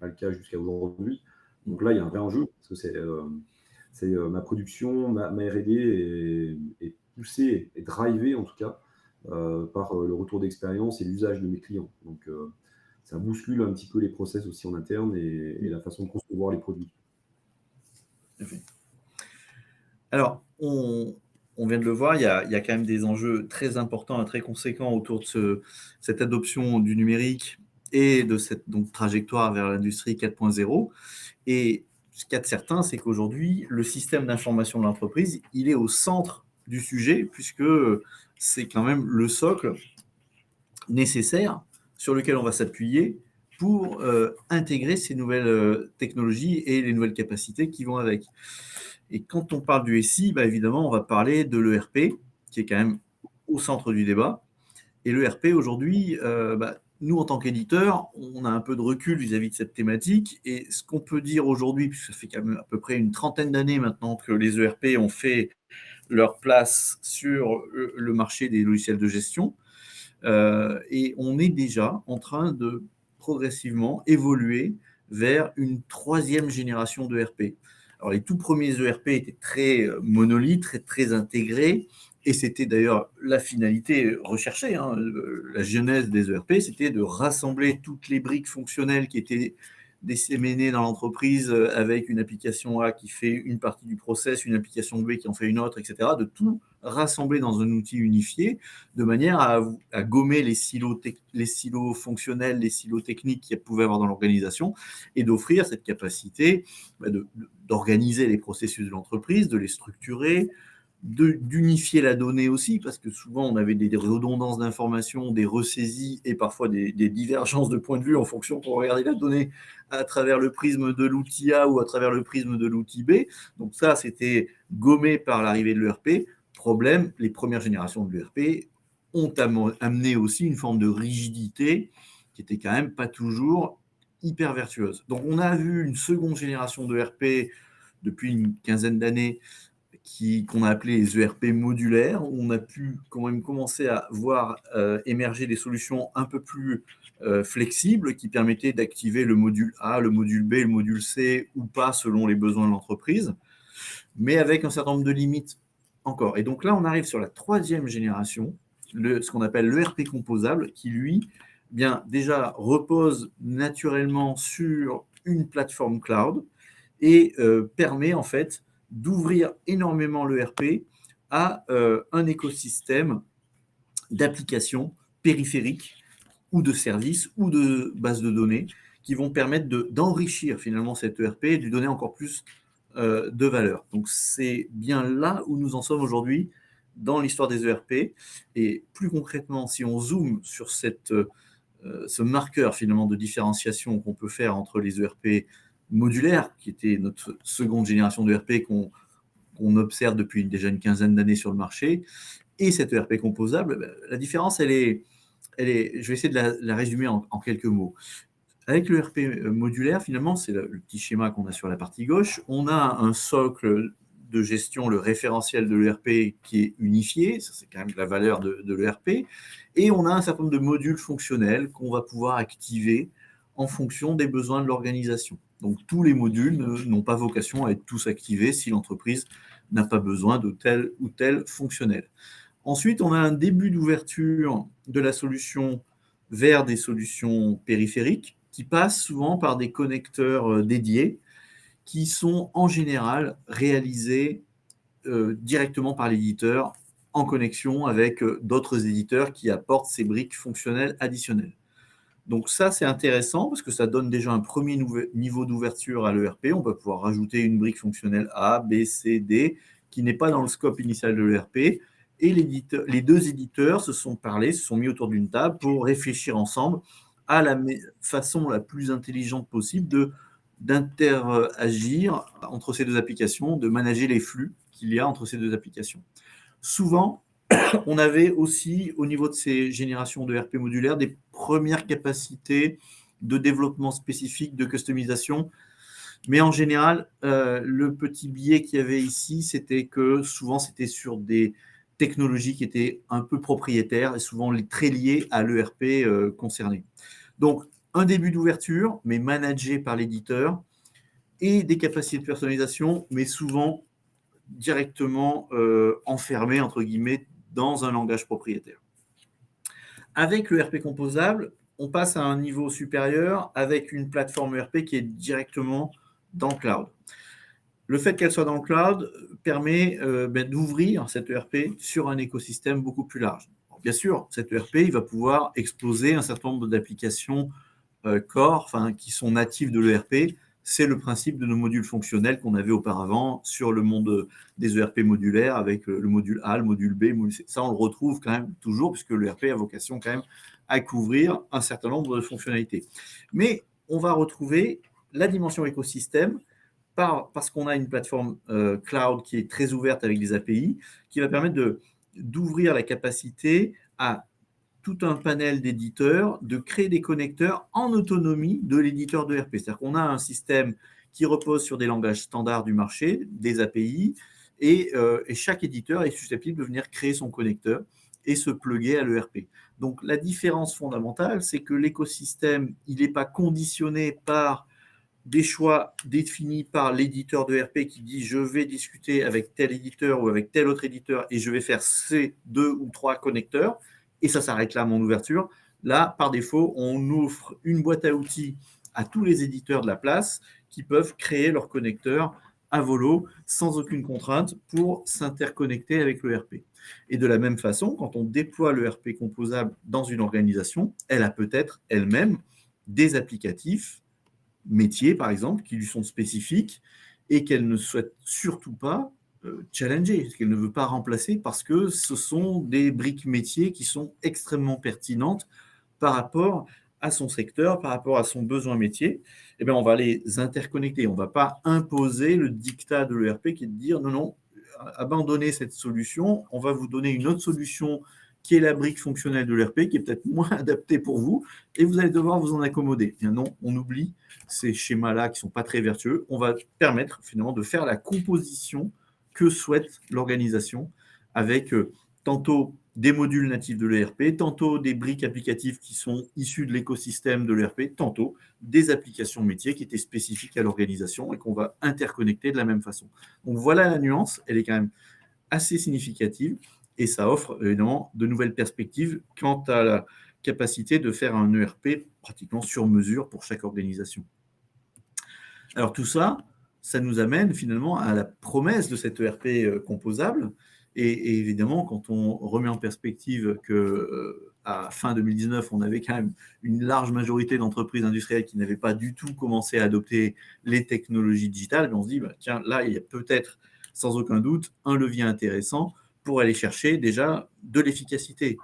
pas le cas jusqu'à aujourd'hui. Donc là, il y a un vrai enjeu, parce que c'est ma production, ma R&D est poussée et drivée, en tout cas, par le retour d'expérience et l'usage de mes clients. Donc, ça bouscule un petit peu les process aussi en interne et la façon de concevoir les produits. Alors, on vient de le voir, il y a quand même des enjeux très importants et très conséquents autour de cette adoption du numérique et de cette donc, trajectoire vers l'industrie 4.0. Et ce qu'il y a de certain, c'est qu'aujourd'hui, le système d'information de l'entreprise, il est au centre du sujet, puisque c'est quand même le socle nécessaire sur lequel on va s'appuyer pour intégrer ces nouvelles technologies et les nouvelles capacités qui vont avec. Et quand on parle du SI, bah évidemment, on va parler de l'ERP, qui est quand même au centre du débat. Et l'ERP, aujourd'hui, nous, en tant qu'éditeurs, on a un peu de recul vis-à-vis de cette thématique. Et ce qu'on peut dire aujourd'hui, puisque ça fait quand même à peu près une trentaine d'années maintenant que les ERP ont fait leur place sur le marché des logiciels de gestion, et on est déjà en train de progressivement évoluer vers une troisième génération d'ERP. Alors, les tout premiers ERP étaient très monolithes, très intégrés, et c'était d'ailleurs la finalité recherchée. La genèse des ERP, c'était de rassembler toutes les briques fonctionnelles qui étaient disséminées dans l'entreprise avec une application A qui fait une partie du process, une application B qui en fait une autre, etc., de tout rassembler dans un outil unifié de manière à gommer les silos fonctionnels, les silos techniques qu'il pouvait avoir dans l'organisation et d'offrir cette capacité d'organiser les processus de l'entreprise, de les structurer, d'unifier la donnée aussi, parce que souvent on avait des redondances d'informations, des ressaisies et parfois des divergences de points de vue en fonction pour regarder la donnée à travers le prisme de l'outil A ou à travers le prisme de l'outil B. Donc ça, c'était gommé par l'arrivée de l'ERP. Problème, les premières générations de l'ERP ont amené aussi une forme de rigidité qui était quand même pas toujours hyper vertueuse. Donc on a vu une seconde génération de ERP depuis une quinzaine d'années qu'on a appelé les ERP modulaires, où on a pu quand même commencer à voir émerger des solutions un peu plus flexibles qui permettaient d'activer le module A, le module B, le module C ou pas selon les besoins de l'entreprise, mais avec un certain nombre de limites encore. Et donc là, on arrive sur la troisième génération, ce qu'on appelle l'ERP composable, qui lui, bien déjà repose naturellement sur une plateforme cloud et permet en fait d'ouvrir énormément l'ERP à un écosystème d'applications périphériques ou de services ou de bases de données qui vont permettre d'enrichir finalement cet ERP et de lui donner encore plus de valeur. Donc c'est bien là où nous en sommes aujourd'hui dans l'histoire des ERP. Et plus concrètement, si on zoome sur ce marqueur finalement de différenciation qu'on peut faire entre les ERP modulaires, qui était notre seconde génération d'ERP qu'on observe depuis déjà une quinzaine d'années sur le marché, et cette ERP composable, la différence, elle est, je vais essayer de la résumer en quelques mots. Avec le RP modulaire, finalement, c'est le petit schéma qu'on a sur la partie gauche. On a un socle de gestion, le référentiel de l'ERP qui est unifié, ça c'est quand même la valeur de l'ERP, et on a un certain nombre de modules fonctionnels qu'on va pouvoir activer en fonction des besoins de l'organisation. Donc tous les modules n'ont pas vocation à être tous activés si l'entreprise n'a pas besoin de tel ou tel fonctionnel. Ensuite, on a un début d'ouverture de la solution vers des solutions périphériques qui passent souvent par des connecteurs dédiés qui sont en général réalisés directement par l'éditeur en connexion avec d'autres éditeurs qui apportent ces briques fonctionnelles additionnelles. Donc ça, c'est intéressant parce que ça donne déjà un premier niveau d'ouverture à l'ERP. On va pouvoir rajouter une brique fonctionnelle A, B, C, D qui n'est pas dans le scope initial de l'ERP. Et les deux éditeurs se sont mis autour d'une table pour réfléchir ensemble à la façon la plus intelligente possible d'interagir entre ces deux applications, de manager les flux qu'il y a entre ces deux applications. Souvent, On avait aussi, au niveau de ces générations de RP modulaires, des premières capacités de développement spécifique, de customisation. Mais en général, le petit biais qu'il y avait ici, c'était que souvent, c'était sur des technologies qui étaient un peu propriétaires et souvent très liées à l'ERP concerné. Donc, un début d'ouverture, mais managé par l'éditeur, et des capacités de personnalisation, mais souvent directement enfermées, entre guillemets, dans un langage propriétaire. Avec le RP composable, on passe à un niveau supérieur avec une plateforme ERP qui est directement dans le cloud. Le fait qu'elle soit dans le cloud permet d'ouvrir cette ERP sur un écosystème beaucoup plus large. Alors, bien sûr, cette ERP, il va pouvoir exposer un certain nombre d'applications core, qui sont natives de l'ERP. C'est le principe de nos modules fonctionnels qu'on avait auparavant sur le monde des ERP modulaires avec le module A, le module B, le module C. Ça, on le retrouve quand même toujours puisque l'ERP a vocation quand même à couvrir un certain nombre de fonctionnalités. Mais on va retrouver la dimension écosystème parce qu'on a une plateforme cloud qui est très ouverte avec des API, qui va permettre d'ouvrir la capacité à tout un panel d'éditeurs de créer des connecteurs en autonomie de l'éditeur de RP. C'est-à-dire qu'on a un système qui repose sur des langages standards du marché, des API, et chaque éditeur est susceptible de venir créer son connecteur et se plugger à l'ERP. Donc la différence fondamentale, c'est que l'écosystème, il n'est pas conditionné par des choix définis par l'éditeur de RP qui dit je vais discuter avec tel éditeur ou avec tel autre éditeur et je vais faire ces 2 ou 3 connecteurs et ça s'arrête là mon ouverture. Là, par défaut, on offre une boîte à outils à tous les éditeurs de la place qui peuvent créer leurs connecteurs à volo sans aucune contrainte pour s'interconnecter avec l'ERP. Et de la même façon, quand on déploie l'ERP composable dans une organisation, elle a peut-être elle-même des applicatifs métiers, par exemple, qui lui sont spécifiques et qu'elle ne souhaite surtout pas challenger, qu'elle ne veut pas remplacer parce que ce sont des briques métiers qui sont extrêmement pertinentes par rapport à son secteur, par rapport à son besoin métier. Eh bien, on va les interconnecter. On ne va pas imposer le dictat de l'ERP qui est de dire non, non, abandonnez cette solution, on va vous donner une autre solution qui est la brique fonctionnelle de l'ERP, qui est peut-être moins adaptée pour vous, et vous allez devoir vous en accommoder. Bien non, on oublie ces schémas-là qui ne sont pas très vertueux. On va permettre finalement de faire la composition que souhaite l'organisation avec tantôt des modules natifs de l'ERP, tantôt des briques applicatives qui sont issues de l'écosystème de l'ERP, tantôt des applications métiers qui étaient spécifiques à l'organisation et qu'on va interconnecter de la même façon. Donc voilà la nuance, elle est quand même assez significative et ça offre évidemment de nouvelles perspectives quant à la capacité de faire un ERP pratiquement sur mesure pour chaque organisation. Alors tout ça, ça nous amène finalement à la promesse de cet ERP composable. Et évidemment, quand on remet en perspective qu'à fin 2019, on avait quand même une large majorité d'entreprises industrielles qui n'avaient pas du tout commencé à adopter les technologies digitales, on se dit, tiens, là, il y a peut-être, sans aucun doute, un levier intéressant pour aller chercher déjà de l'efficacité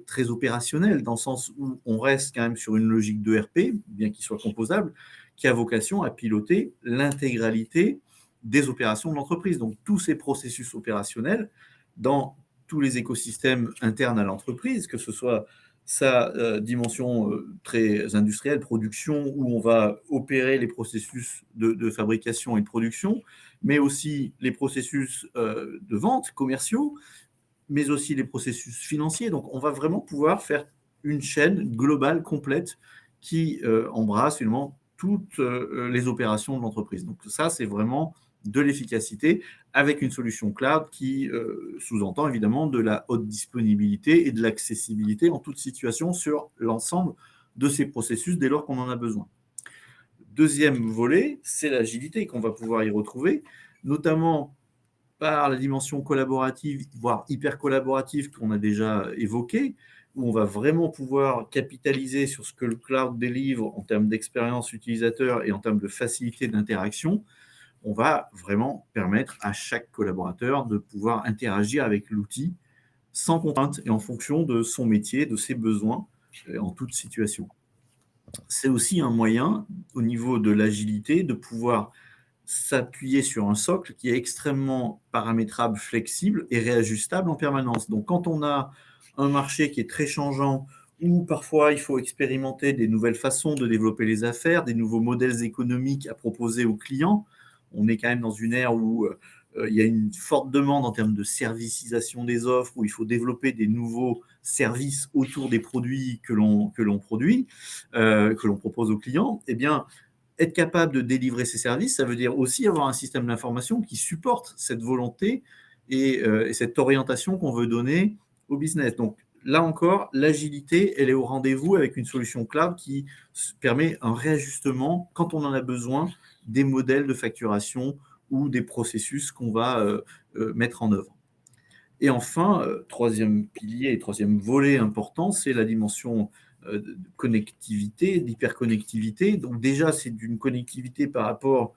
très opérationnelle, dans le sens où on reste quand même sur une logique d'ERP, bien qu'il soit composable, qui a vocation à piloter l'intégralité des opérations de l'entreprise. Donc, tous ces processus opérationnels dans tous les écosystèmes internes à l'entreprise, que ce soit sa dimension très industrielle, production, où on va opérer les processus de fabrication et de production, mais aussi les processus de vente commerciaux, mais aussi les processus financiers. Donc, on va vraiment pouvoir faire une chaîne globale, complète, qui embrasse finalement toutes les opérations de l'entreprise. Donc, ça, c'est vraiment de l'efficacité avec une solution cloud qui sous-entend évidemment de la haute disponibilité et de l'accessibilité en toute situation sur l'ensemble de ces processus dès lors qu'on en a besoin. Deuxième volet, c'est l'agilité qu'on va pouvoir y retrouver, notamment par la dimension collaborative, voire hyper collaborative qu'on a déjà évoquée, où on va vraiment pouvoir capitaliser sur ce que le cloud délivre en termes d'expérience utilisateur et en termes de facilité d'interaction. On va vraiment permettre à chaque collaborateur de pouvoir interagir avec l'outil sans contrainte et en fonction de son métier, de ses besoins en toute situation. C'est aussi un moyen, au niveau de l'agilité, de pouvoir s'appuyer sur un socle qui est extrêmement paramétrable, flexible et réajustable en permanence. Donc, quand on a un marché qui est très changeant, où parfois il faut expérimenter des nouvelles façons de développer les affaires, des nouveaux modèles économiques à proposer aux clients, on est quand même dans une ère où il y a une forte demande en termes de servicisation des offres, où il faut développer des nouveaux services autour des produits que l'on produit, que l'on propose aux clients. Eh bien, être capable de délivrer ces services, ça veut dire aussi avoir un système d'information qui supporte cette volonté et cette orientation qu'on veut donner au business. Donc là encore, l'agilité, elle est au rendez-vous avec une solution cloud qui permet un réajustement, quand on en a besoin, des modèles de facturation ou des processus qu'on va mettre en œuvre. Et enfin, troisième pilier et troisième volet important, c'est la dimension de connectivité, d'hyperconnectivité. Donc déjà, c'est d'une connectivité par rapport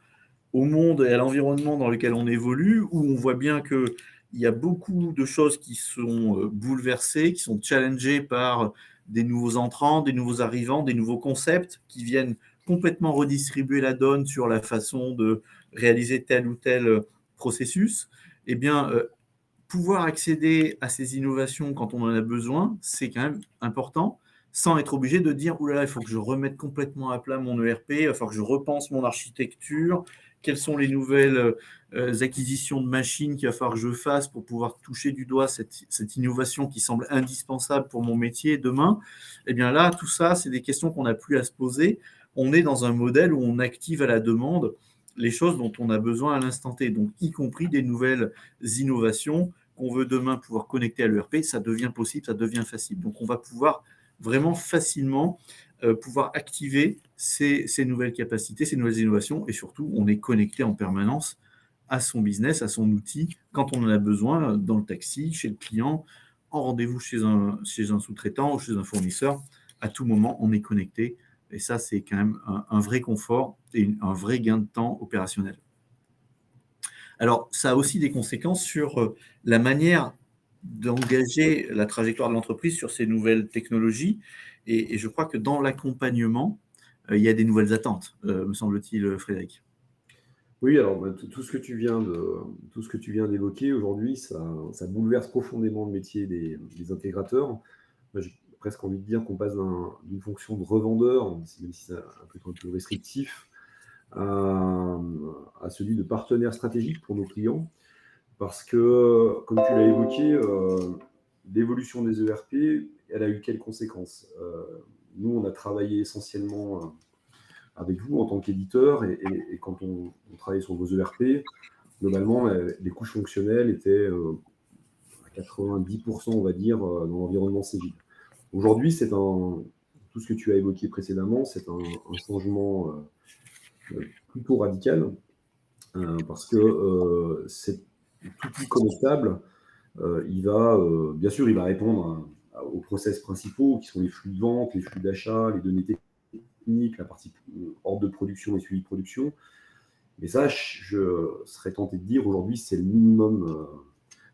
au monde et à l'environnement dans lequel on évolue, où on voit bien qu'il y a beaucoup de choses qui sont bouleversées, qui sont challengées par des nouveaux entrants, des nouveaux arrivants, des nouveaux concepts qui viennent complètement redistribuer la donne sur la façon de réaliser tel ou tel processus. Eh bien, pouvoir accéder à ces innovations quand on en a besoin, c'est quand même important, sans être obligé de dire, oulala, il faut que je remette complètement à plat mon ERP, il va falloir que je repense mon architecture, quelles sont les nouvelles acquisitions de machines qu'il va falloir que je fasse pour pouvoir toucher du doigt cette innovation qui semble indispensable pour mon métier demain. Eh bien là, tout ça, c'est des questions qu'on n'a plus à se poser. On est dans un modèle où on active à la demande les choses dont on a besoin à l'instant T, donc y compris des nouvelles innovations qu'on veut demain pouvoir connecter à l'ERP, ça devient possible, ça devient facile. Donc on va pouvoir vraiment facilement pouvoir activer ces nouvelles capacités, ces nouvelles innovations, et surtout, on est connecté en permanence à son business, à son outil, quand on en a besoin, dans le taxi, chez le client, en rendez-vous chez un sous-traitant ou chez un fournisseur. À tout moment, on est connecté. Et ça, c'est quand même un vrai confort et un vrai gain de temps opérationnel. Alors, ça a aussi des conséquences sur la manière d'engager la trajectoire de l'entreprise sur ces nouvelles technologies. Et je crois que dans l'accompagnement, il y a des nouvelles attentes, me semble-t-il, Frédéric. Oui, alors tout ce que tu viens d'évoquer aujourd'hui, ça bouleverse profondément le métier des intégrateurs. Moi, j'ai presque envie de dire qu'on passe d'une fonction de revendeur, même si c'est un peu restrictif, à celui de partenaire stratégique pour nos clients. Parce que, comme tu l'as évoqué, l'évolution des ERP, elle a eu quelles conséquences? Nous, on a travaillé essentiellement avec vous en tant qu'éditeur, et quand on travaillait sur vos ERP, globalement, les couches fonctionnelles étaient à 90%, on va dire, dans l'environnement Cegid. Aujourd'hui, tout ce que tu as évoqué précédemment, c'est un changement plutôt radical, parce que c'est tout outil connectable. Bien sûr, il va répondre aux process principaux qui sont les flux de vente, les flux d'achat, les données techniques, la partie ordre de production et suivi de production. Mais ça, je serais tenté de dire aujourd'hui, c'est le minimum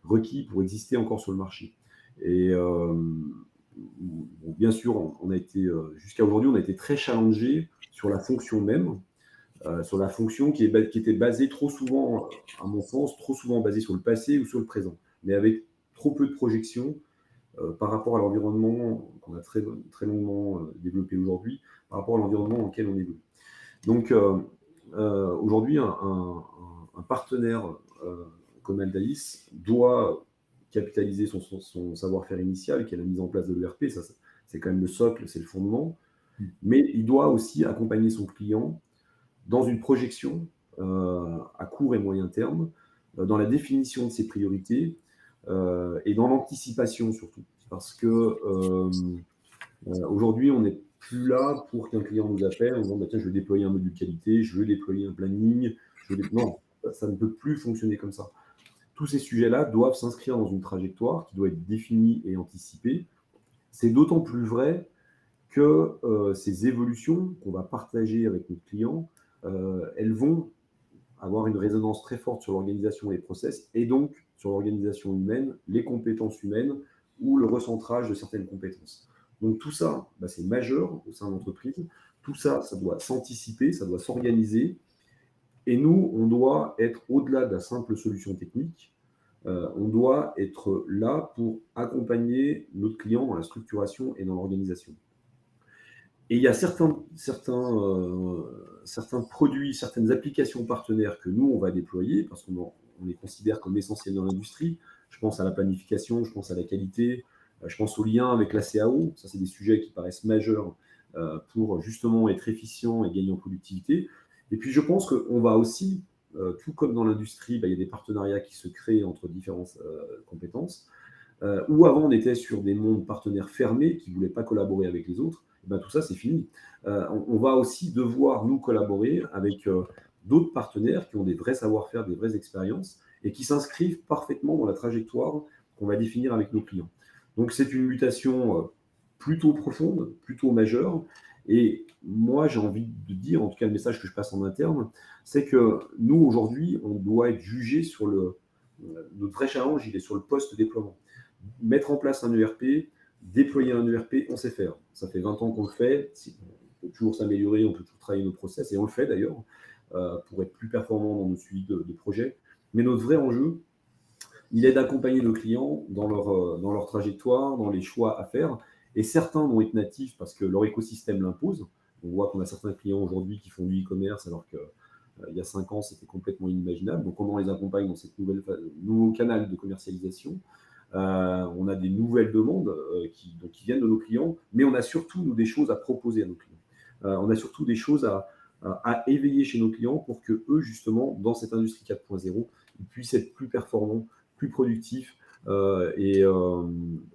requis pour exister encore sur le marché. Et bon, bien sûr, jusqu'à aujourd'hui, on a été très challengé sur la fonction même, sur la fonction qui était basée trop souvent, à mon sens, trop souvent basée sur le passé ou sur le présent, mais avec trop peu de projection par rapport à l'environnement qu'on a très, très longuement développé aujourd'hui, par rapport à l'environnement dans lequel on évolue. Donc, aujourd'hui, un partenaire comme Altaïs doit capitaliser son savoir-faire initial, qui est la mise en place de l'ERP. Ça, c'est quand même le socle, c'est le fondement. Mais il doit aussi accompagner son client dans une projection à court et moyen terme, dans la définition de ses priorités et dans l'anticipation surtout. Parce que aujourd'hui, on n'est plus là pour qu'un client nous appelle en disant tiens, je veux déployer un module qualité, je veux déployer un planning. Non, ça ne peut plus fonctionner comme ça. Tous ces sujets-là doivent s'inscrire dans une trajectoire qui doit être définie et anticipée. C'est d'autant plus vrai que ces évolutions qu'on va partager avec notre client, elles vont avoir une résonance très forte sur l'organisation et les process, et donc sur l'organisation humaine, les compétences humaines ou le recentrage de certaines compétences. Donc tout ça, c'est majeur au sein de l'entreprise. Tout ça, ça doit s'anticiper, ça doit s'organiser. Et nous, on doit être au-delà de la simple solution technique. On doit être là pour accompagner notre client dans la structuration et dans l'organisation. Et il y a certains produits, certaines applications partenaires que nous, on va déployer parce qu'on les considère comme essentiels dans l'industrie. Je pense à la planification, je pense à la qualité, je pense au lien avec la CAO. Ça, c'est des sujets qui paraissent majeurs pour justement être efficient et gagner en productivité. Et puis, je pense qu'on va aussi, tout comme dans l'industrie, il y a des partenariats qui se créent entre différentes compétences. Où avant, on était sur des mondes partenaires fermés qui ne voulaient pas collaborer avec les autres. Tout ça, c'est fini. On va aussi devoir, nous, collaborer avec d'autres partenaires qui ont des vrais savoir-faire, des vraies expériences et qui s'inscrivent parfaitement dans la trajectoire qu'on va définir avec nos clients. Donc, c'est une mutation plutôt profonde, plutôt majeure. Et moi, j'ai envie de dire, en tout cas, le message que je passe en interne, c'est que nous, aujourd'hui, on doit être jugé sur notre vrai challenge, il est sur le post-déploiement. Mettre en place un ERP, déployer un ERP, on sait faire. Ça fait 20 ans qu'on le fait. On peut toujours s'améliorer, on peut toujours travailler nos process, et on le fait d'ailleurs, pour être plus performant dans nos suivis de projets. Mais notre vrai enjeu, il est d'accompagner nos clients dans leur trajectoire, dans les choix à faire. Et certains vont être natifs parce que leur écosystème l'impose. On voit qu'on a certains clients aujourd'hui qui font du e-commerce alors qu'il y a 5 ans, c'était complètement inimaginable. Donc, comment on les accompagne dans cette nouveau canal de commercialisation? On a des nouvelles demandes qui viennent de nos clients, mais on a surtout, nous, des choses à proposer à nos clients. On a surtout des choses à éveiller chez nos clients pour que eux, justement, dans cette industrie 4.0, ils puissent être plus performants, plus productifs.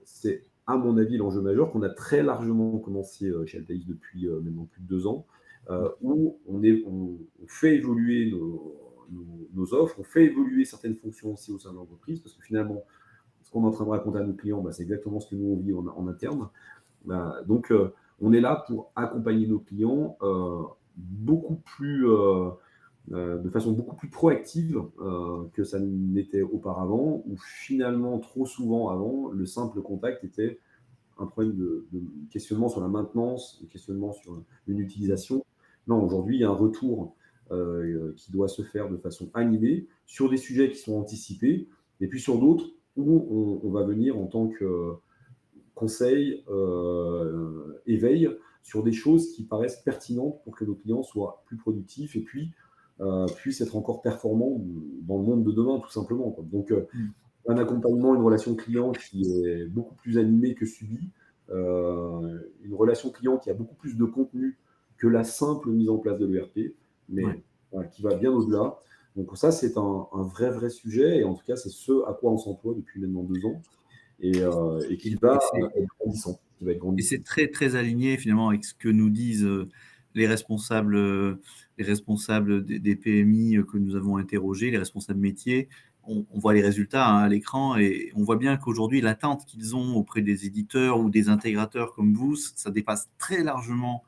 C'est, à mon avis, l'enjeu majeur qu'on a très largement commencé chez Altaïs depuis maintenant plus de 2 ans, où on fait évoluer nos offres, on fait évoluer certaines fonctions aussi au sein de l'entreprise, parce que finalement, ce qu'on est en train de raconter à nos clients, c'est exactement ce que nous, on vit en interne. Donc, on est là pour accompagner nos clients de façon beaucoup plus proactive que ça n'était auparavant, où finalement, trop souvent avant, le simple contact était un problème de questionnement sur la maintenance, de questionnement sur une utilisation. Non, aujourd'hui, il y a un retour qui doit se faire de façon animée sur des sujets qui sont anticipés, et puis sur d'autres où on va venir en tant que conseil, éveil, sur des choses qui paraissent pertinentes pour que nos clients soient plus productifs et puis puissent être encore performants dans le monde de demain, tout simplement, quoi. Donc, un accompagnement, une relation client qui est beaucoup plus animée que subie, une relation client qui a beaucoup plus de contenu que la simple mise en place de l'ERP, mais qui va bien au-delà. Donc ça, c'est un vrai sujet, et en tout cas, c'est ce à quoi on s'emploie depuis maintenant 2 ans, et qui va être grandissant. Et c'est très, très aligné finalement avec ce que nous disent les responsables des PMI que nous avons interrogés, les responsables métiers. On voit les résultats à l'écran et on voit bien qu'aujourd'hui, l'attente qu'ils ont auprès des éditeurs ou des intégrateurs comme vous, ça dépasse très largement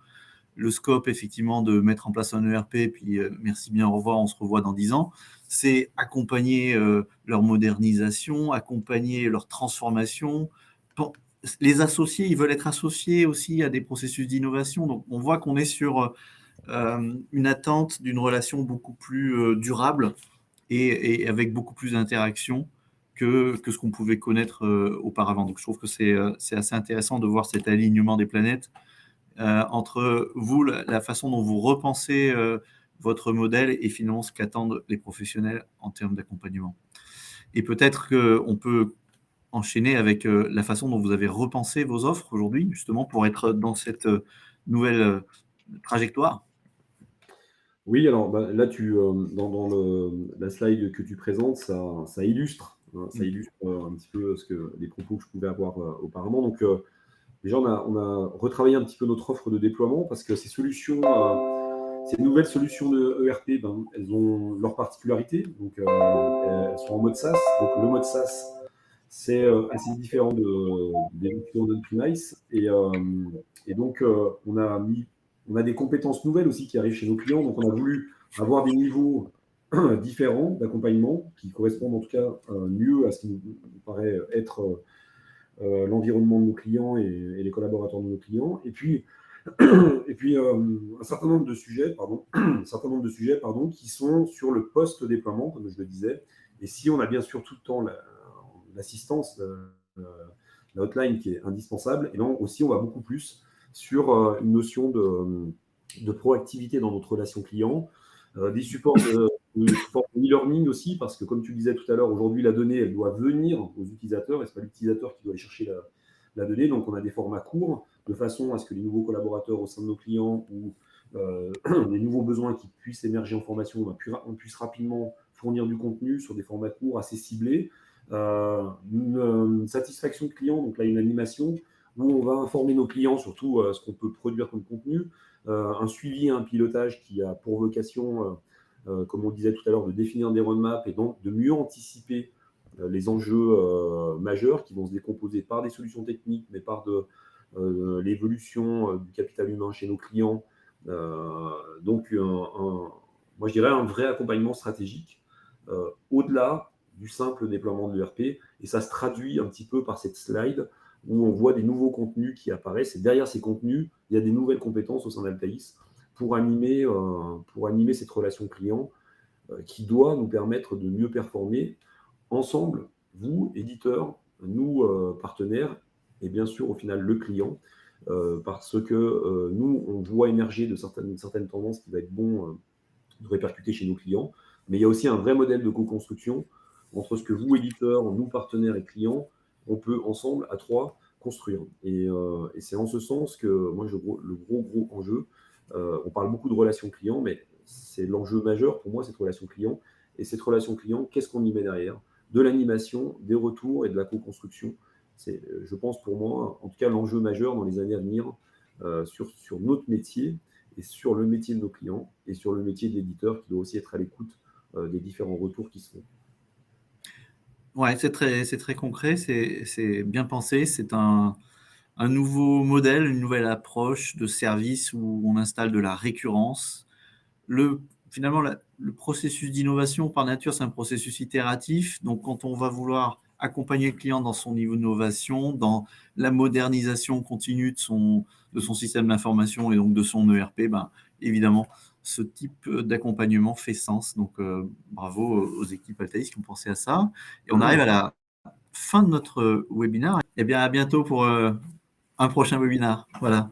le scope, effectivement, de mettre en place un ERP, puis merci bien, au revoir, on se revoit dans 10 ans. C'est accompagner leur modernisation, accompagner leur transformation. Les associés, ils veulent être associés aussi à des processus d'innovation. Donc, on voit qu'on est sur une attente d'une relation beaucoup plus durable et avec beaucoup plus d'interaction que ce qu'on pouvait connaître auparavant. Donc, je trouve que c'est assez intéressant de voir cet alignement des planètes entre vous, la façon dont vous repensez votre modèle et finalement ce qu'attendent les professionnels en termes d'accompagnement. Et peut-être qu'on peut enchaîner avec la façon dont vous avez repensé vos offres aujourd'hui, justement, pour être dans cette nouvelle trajectoire. Oui, alors là, dans la slide que tu présentes, ça illustre, ça illustre un petit peu les propos que je pouvais avoir auparavant. Donc, déjà, on a retravaillé un petit peu notre offre de déploiement parce que ces nouvelles solutions de ERP, elles ont leurs particularités. Donc, elles sont en mode SaaS. Donc, le mode SaaS, c'est assez différent des options on-premise. Et donc, on a des compétences nouvelles aussi qui arrivent chez nos clients. Donc, on a voulu avoir des niveaux différents d'accompagnement qui correspondent en tout cas mieux à ce qui nous paraît être l'environnement de nos clients et les collaborateurs de nos clients. Et puis, Et puis, un certain nombre de sujets, qui sont sur le post-déploiement, comme je le disais. Et si on a bien sûr tout le temps l'assistance, la hotline qui est indispensable, et donc aussi on va beaucoup plus sur une notion de proactivité dans notre relation client, des supports de e-learning aussi, parce que comme tu disais tout à l'heure, aujourd'hui la donnée elle doit venir aux utilisateurs et ce n'est pas l'utilisateur qui doit aller chercher la donnée. Donc on a des formats courts de façon à ce que les nouveaux collaborateurs au sein de nos clients ou les nouveaux besoins qui puissent émerger en formation, on puisse rapidement fournir du contenu sur des formats courts assez ciblés. Une satisfaction de client, donc là une animation où on va informer nos clients sur tout ce qu'on peut produire comme contenu, un suivi, un pilotage qui a pour vocation, comme on disait tout à l'heure, de définir des roadmaps et donc de mieux anticiper les enjeux majeurs qui vont se décomposer par des solutions techniques, mais par l'évolution du capital humain chez nos clients. Donc, moi, je dirais un vrai accompagnement stratégique au-delà du simple déploiement de l'ERP. Et ça se traduit un petit peu par cette slide où on voit des nouveaux contenus qui apparaissent. Et derrière ces contenus, il y a des nouvelles compétences au sein d'Altaïs pour animer cette relation client qui doit nous permettre de mieux performer ensemble, vous, éditeurs, nous, partenaires, et bien sûr, au final, le client, parce que nous, on voit émerger de certaines tendances qui va être bon de répercuter chez nos clients, mais il y a aussi un vrai modèle de co-construction entre ce que vous, éditeurs, nous, partenaires et clients, on peut ensemble, à trois, construire. Et c'est en ce sens que moi, le gros enjeu, on parle beaucoup de relations clients, mais c'est l'enjeu majeur pour moi, cette relation client. Et cette relation client, qu'est-ce qu'on y met derrière? De l'animation, des retours et de la co-construction. C'est, je pense pour moi, en tout cas, l'enjeu majeur dans les années à venir sur notre métier et sur le métier de nos clients et sur le métier de l'éditeur qui doit aussi être à l'écoute des différents retours qui se font. Ouais, c'est très concret, c'est bien pensé, c'est un nouveau modèle, une nouvelle approche de service où on installe de la récurrence. Finalement, le processus d'innovation, par nature, c'est un processus itératif. Donc, quand on va vouloir accompagner le client dans son niveau d'innovation, dans la modernisation continue de son système d'information et donc de son ERP, ben, évidemment, ce type d'accompagnement fait sens. Donc, bravo aux équipes Altaïs qui ont pensé à ça. Et on arrive à la fin de notre webinaire. Eh bien, à bientôt pour un prochain webinaire. Voilà.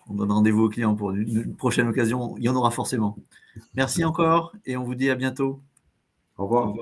On donne rendez-vous aux clients pour une prochaine occasion. Il y en aura forcément. Merci encore et on vous dit à bientôt. Au revoir. Au revoir.